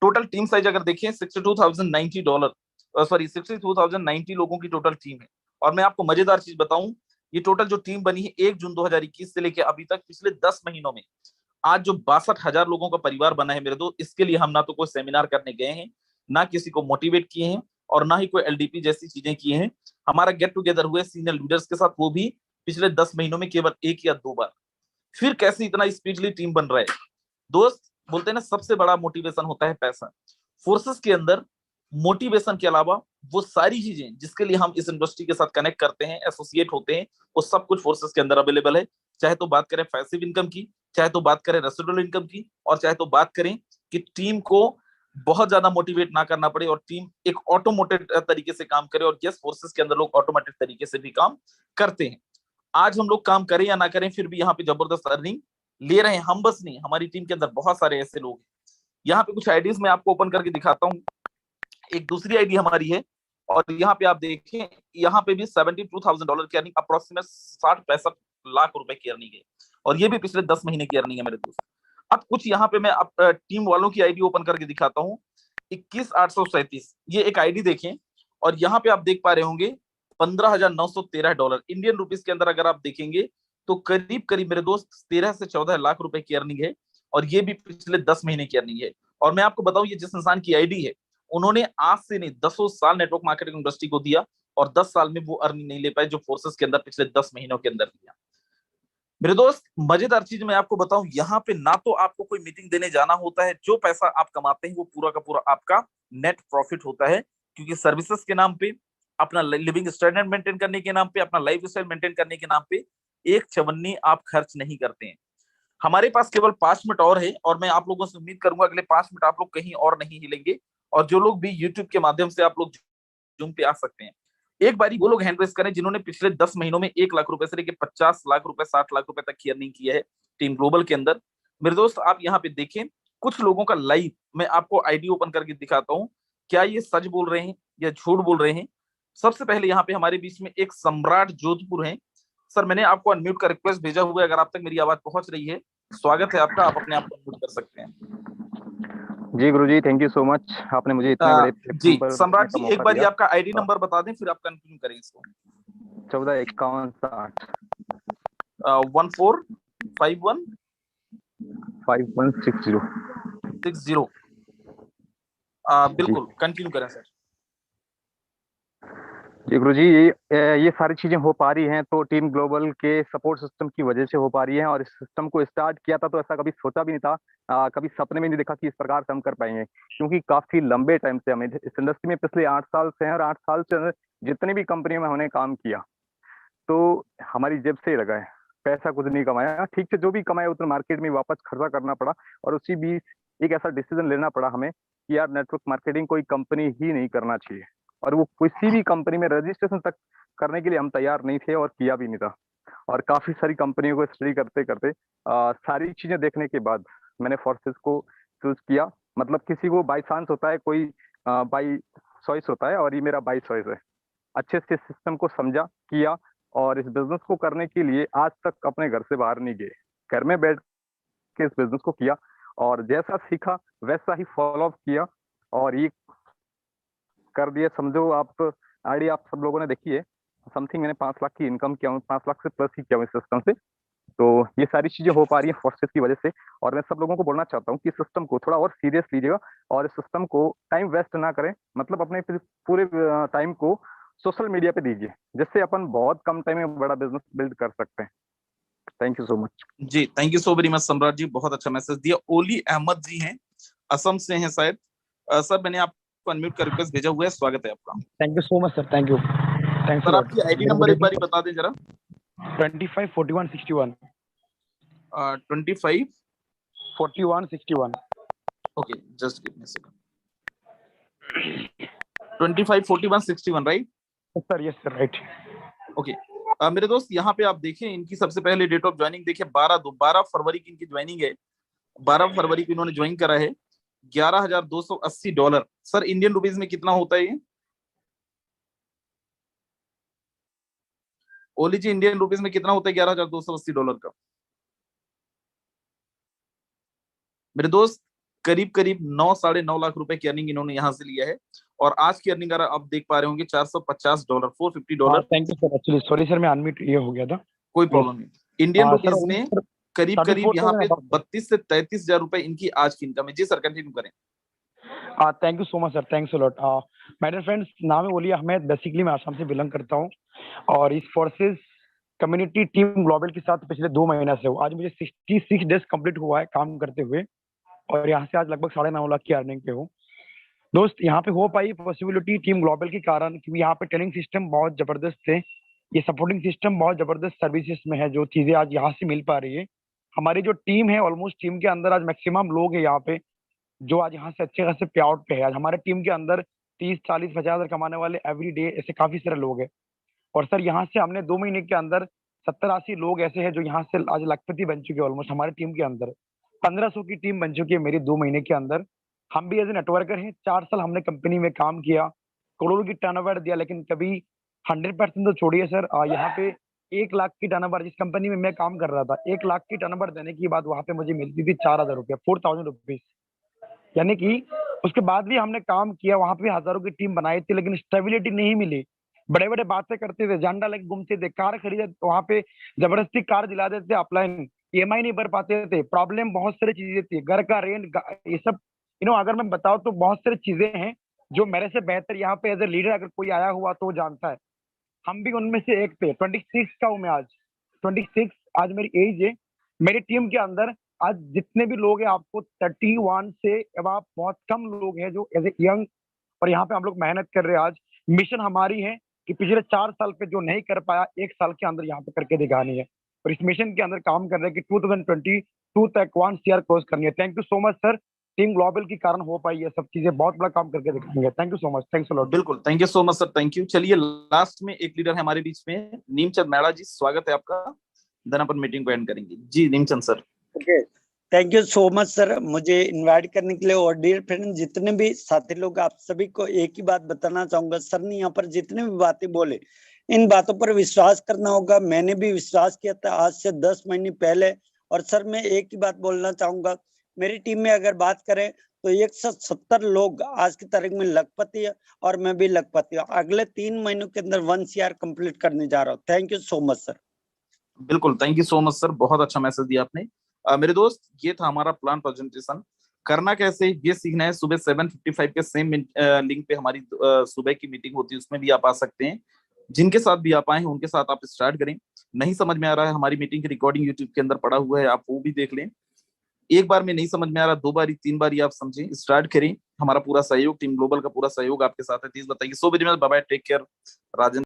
टोटल टीम साइज अगर देखें $62,090, सॉरी 62,090 लोगों की टोटल टीम है। और मैं आपको मजेदार चीज बताऊं, ये टोटल जो टीम बनी है 1 जून 2021 से लेकर अभी तक, पिछले 10 महीनों में आज जो 62,000 लोगों का परिवार बना है मेरे दोस्त, इसके लिए हम ना तो कोई सेमिनार करने गए हैं, ना किसी को मोटिवेट किए हैं, और ना ही कोई एलडीपी जैसी चीजें किए हैं। हमारा गेट टुगेदर हुए सीनियर लीडर्स के साथ, वो भी पिछले 10 महीनों में केवल 1 या 2 बार। फिर कैसे इतना स्पीडली टीम बन रहा है दोस्त? बोलते हैं ना, सबसे बड़ा मोटिवेशन होता है पैसा। फोर्सेस के अंदर मोटिवेशन के अलावा वो सारी चीजें जिसके लिए हम इस इंडस्ट्री के साथ कनेक्ट करते हैं, एसोसिएट होते हैं, वो सब कुछ फोर्सेस के अंदर अवेलेबल है। चाहे तो बात करें पैसिव इनकम की, चाहे तो बात करें रेसिडुअल इनकम की, और चाहे तो बात करें कि टीम को बहुत ज्यादा मोटिवेट ना करना पड़े और टीम एक ऑटोमेटेड तरीके से काम करे। और यस, फोर्सेस के अंदर लोग ऑटोमेटेड तरीके से भी काम करते हैं। आज हम लोग काम करें या ना करें, फिर भी यहाँ पे जबरदस्त अर्निंग ले रहे हैं। हम बस नहीं, हमारी टीम के अंदर बहुत सारे ऐसे लोग हैं। यहाँ पे कुछ आईडीज मैं आपको ओपन करके दिखाता हूँ। एक दूसरी आईडी हमारी है, और यहाँ पे आप देखें, यहाँ पे भी $72,000 की अर्निंग, अप्रोक्सीमेट 60-65 लाख रुपए की अर्निंग है, और ये भी पिछले 10 महीने की अर्निंग है मेरे दोस्त। अब कुछ यहाँ पे मैं टीम वालों की आईडी ओपन करके दिखाता हूँ। 21,837, ये एक आईडी देखें, और यहाँ पे आप देख पा रहे होंगे $15,913। इंडियन रुपीज के अंदर अगर आप देखेंगे तो करीब करीब मेरे दोस्त 13 से 14 लाख रुपए की अर्निंग है, और ये भी पिछले 10 महीने की अर्निंग है। और मैं आपको बताऊं, ये जिस इंसान की आईडी है, उन्होंने आज से नहीं 10 साल नेटवर्क मार्केटिंग इंडस्ट्री को दिया, और 10 साल में वो अर्निंग नहीं ले पाए जो फोर्सेस के अंदर पिछले 10 महीनों के अंदर दिया। मेरे दोस्त, मजेदार चीज मैं आपको बताऊं, यहाँ पे ना तो आपको कोई मीटिंग देने जाना होता है, जो पैसा आप कमाते हैं वो पूरा का पूरा आपका नेट प्रॉफिट होता है, क्योंकि सर्विसेज के नाम पे, अपना लिविंग स्टैंडर्ड मेंटेन करने के नाम पे, अपना लाइफ स्टाइल मेंटेन करने के नाम पे एक चवन्नी आप खर्च नहीं करते हैं। हमारे पास केवल 5 मिनट और है, और मैं आप लोगों से उम्मीद करूंगा अगले 5 मिनट आप लोग कहीं और नहीं हिलेंगे, और जो लोग भी यूट्यूब के माध्यम से आप लोग जूम पे आ सकते हैं, एक बारी वो लोग हैंड रेस करें जिन्होंने पिछले 10 महीनों में 1 लाख रुपए से लेकर 50 लाख रुपए, 60 लाख रुपए तक की अर्निंग की है टीम ग्लोबल के अंदर। मेरे दोस्त, आप यहाँ पे देखें, कुछ लोगों का लाइव मैं आपको आईडी ओपन करके दिखाता हूँ, क्या ये सच बोल रहे हैं या झूठ बोल रहे हैं। सबसे पहले यहाँ पे हमारे बीच में एक सम्राट जोधपुर है। सर, मैंने आपको अनम्यूट का रिक्वेस्ट भेजा हुआ है, अगर आप तक मेरी आवाज पहुंच रही है, स्वागत है आपका, आप अपने आप को अनम्यूट कर सकते हैं। जी गुरुजी, थैंक यू सो मच, आपने मुझे इतने बड़े जी सम्राट जी, एक बार आपका आईडी नंबर बता दें, फिर आप कंटिन्यू करें इसको। 145160 1451 5160 60। बिल्कुल कंटिन्यू करें सर। जी गुरुजी, ये सारी चीजें हो पा रही हैं तो टीम ग्लोबल के सपोर्ट सिस्टम की वजह से हो पा रही हैं, और इस सिस्टम को स्टार्ट किया था तो ऐसा कभी सोचा भी नहीं था, कभी सपने में नहीं देखा कि इस प्रकार से हम कर पाएंगे, क्योंकि काफी लंबे टाइम से हमें इस इंडस्ट्री में पिछले 8 साल से हैं, और 8 साल से जितनी भी कंपनी में हमने काम किया तो हमारी जेब से ही लगा है, पैसा कुछ नहीं कमाया। ठीक से जो भी कमाया उतना मार्केट में वापस खर्चा करना पड़ा, और उसी बीच एक ऐसा डिसीजन लेना पड़ा हमें कि यार नेटवर्क मार्केटिंग कोई कंपनी ही नहीं करना चाहिए, और वो किसी भी कंपनी में रजिस्ट्रेशन तक करने के लिए हम तैयार नहीं थे और किया भी नहीं था। और काफी सारी कंपनियों को स्टडी करते करते सारी चीजें देखने के बाद मैंने फोर्सेस को चूज किया। मतलब किसी को बाई चांस होता है, कोई बाई चॉइस होता है, और ये मेरा बाई चॉइस है। अच्छे से सिस्टम को समझा, किया, और इस बिजनेस को करने के लिए आज तक अपने घर से बाहर नहीं गए, घर में बैठ के इस बिजनेस को किया, और जैसा सीखा वैसा ही फॉलो अप किया, और ये कर दिया। समझो आप आईडी आप सब लोगों ने देखी है, समथिंग मैंने 5 लाख की इनकम किया हूँ, 5 लाख से प्लस ही किया हूँ इस सिस्टम से। तो ये सारी चीजें हो पा रही है फोर्सेस की वजह से, और मैं सब लोगों को बोलना चाहता हूँ कि सिस्टम को थोड़ा और सीरियस लीजिएगा, और इस सिस्टम को टाइम वेस्ट ना करें, मतलब अपने पूरे टाइम को सोशल मीडिया पे दीजिए, जिससे अपन बहुत कम टाइम में बड़ा बिजनेस बिल्ड कर सकते हैं। Thank you so much. जी thank you so very much Samrat ji, बहुत अच्छा मैसेज दिया। ओली अहमद जी हैं, असम से हैं शायद। सर, मैंने आपको अनम्यूट का रिक्वेस्ट भेजा हुआ है, स्वागत है आपका। Thank you so much sir, thank you. Thanks sir, आपकी आईडी नंबर एक बार बता दें जरा। 254161 25 4161। Okay, just give me a second. 25, 41, 61, right? Sir yes sir right. Okay मेरे दोस्त, यहाँ पे आप देखें इनकी सबसे पहले डेट ऑफ ज्वाइनिंग देखिए, 12 फरवरी की इनकी ज्वाइनिंग है। 12 फरवरी को इन्होंने ज्वाइन करा है। $11,280। सर इंडियन रुपीज में कितना होता है ये? ओली जी, इंडियन रुपीज में कितना होता है $11,280 का? मेरे दोस्त करीब करीब 9 साढ़े 9 लाख रुपए की अर्निंग इन्होंने यहाँ से लिया है। और आज की अर्निंग अगर आप देख पा रहे होंगे $450, $450। Thank you sir, actually sorry sir, मैं अनम्यूट ये हो गया था। कोई प्रॉब्लम नहीं। इंडियन रुपीज में करीब करीब 34 यहाँ पे 32 से 33 हजार रुपए इनकी आज की इनकम है। जी सर, कंटिन्यू करें। Thank you so much sir, thanks a lot. My dear friends, नाम है ओली अहमद, बेसिकली मैं आसाम से बिलोंग करता हूँ और इस फोर्सेस कम्युनिटी टीम ग्लोबल के साथ पिछले 2 महीना से हूँ। आज मुझे 66 डेज कंप्लीट हुआ है काम करते हुए और यहाँ से आज लगभग 9.5 लाख की अर्निंग पे हूँ। दोस्त यहाँ पे हो पाई पॉसिबिलिटी टीम ग्लोबल के कारण, क्योंकि यहाँ पे ट्रेनिंग सिस्टम बहुत जबरदस्त थे, ये सपोर्टिंग सिस्टम बहुत जबरदस्त सर्विसेज में है, जो चीजें आज यहाँ से मिल पा रही है। हमारी जो टीम है, ऑलमोस्ट टीम के अंदर आज मैक्सिमम लोग है यहाँ पे जो आज यहाँ से अच्छे खासे पे आउट पे है। आज हमारे टीम के अंदर 30-40 50 हजार कमाने वाले एवरी डे ऐसे काफी सारे लोग हैं। और सर यहाँ से हमने 2 महीने के अंदर 70-80 लोग ऐसे हैं जो यहाँ से आज लखपति बन चुके हैं। ऑलमोस्ट हमारी टीम के अंदर 1500 की टीम बन चुकी है मेरी 2 महीने के अंदर। हम भी एज ए नेटवर्कर हैं, 4 साल हमने कंपनी में काम किया, करोड़ों की टर्नओवर दिया, लेकिन कभी 100% तो छोड़िए सर, यहाँ पे 1 लाख की टर्नओवर, जिस कंपनी में मैं काम कर रहा था 1 लाख की टर्नओवर देने की बात वहां पे मुझे मिलती थी 4,000 रुपया, 4,000 रुपीज। यानी कि उसके बाद भी हमने काम किया, वहां पे हजारों की टीम बनाई थी, लेकिन स्टेबिलिटी नहीं मिली। बड़े बड़े बातें करते थे, झंडा लेके घूमते थे, कार खरीदे वहां पे जबरदस्ती कार दिला देते थे, अपलाइन EMI नहीं भर पाते थे, प्रॉब्लम बहुत सारी चीजें थी, घर का रेंट, ये सब अगर मैं बताऊं तो बहुत सारी चीजें हैं जो मेरे से बेहतर यहाँ पे एज ए लीडर अगर कोई आया हुआ तो जानता है। हम भी उनमें से एक थे। 26 का हूँ मैं आज, 26 आज मेरी एज है। मेरी टीम के अंदर आज जितने भी लोग हैं, आपको 31 से अब आप बहुत कम लोग हैं जो एज ए यंग, और यहाँ पे हम लोग मेहनत कर रहे हैं। आज मिशन हमारी है कि पिछले 4 साल पे जो नहीं कर पाया 1 साल के अंदर यहाँ पे करके दिखानी है, और इस मिशन के अंदर काम कर रहे हैं कि 2022 तक 1 CR क्रॉस करनी है। Thank you so much sir, team global के कारण हो पाई ये सब चीजें, बहुत बड़ा काम करके दिखाएंगे। Thank you so much, thanks a lot. बिल्कुल, thank you so much sir, thank you. चलिए लास्ट में एक लीडर है हमारे बीच में, नीमचंद मैड़ा जी, स्वागत है आपका। देन अपन मीटिंग को एंड करेंगे। जी Neemchand sir. Okay, thank you so much sir, मुझे इनवाइट करने के लिए। और डियर फ्रेंड, जितने भी साथी लोग, आप सभी को एक ही बात बताना चाहूंगा, सर ने यहाँ पर जितने भी बातें बोले, इन बातों पर विश्वास करना होगा। मैंने भी विश्वास किया था आज से 10 महीने पहले। और सर मैं एक ही बात बोलना चाहूंगा, मेरी टीम में अगर बात करें तो 170 लोग आज की तारीख में लखपति है, और मैं भी लखपति हूँ। अगले 3 महीनों के अंदर 1 CR कंप्लीट करने जा रहा हूँ। Thank you so much sir. बिल्कुल, thank you so much sir, बहुत अच्छा मैसेज दिया आपने। मेरे दोस्त, ये था हमारा प्लान प्रेजेंटेशन। करना कैसे ये सीखना है। सुबह 7:55 के सेम लिंक पे हमारी सुबह की मीटिंग होती है, उसमें भी आप आ सकते हैं। जिनके साथ भी आप आए हैं उनके साथ आप स्टार्ट करें। नहीं समझ में आ रहा है, हमारी मीटिंग की रिकॉर्डिंग यूट्यूब के अंदर पड़ा हुआ है, आप वो भी देख लें। एक बार में नहीं समझ में आ रहा, 2 बारी 3 बारी आप समझें, स्टार्ट करें। हमारा पूरा सहयोग, टीम ग्लोबल का पूरा सहयोग आपके साथ है। प्लीज बताइए। So very much, bye bye, take care. Rajendra.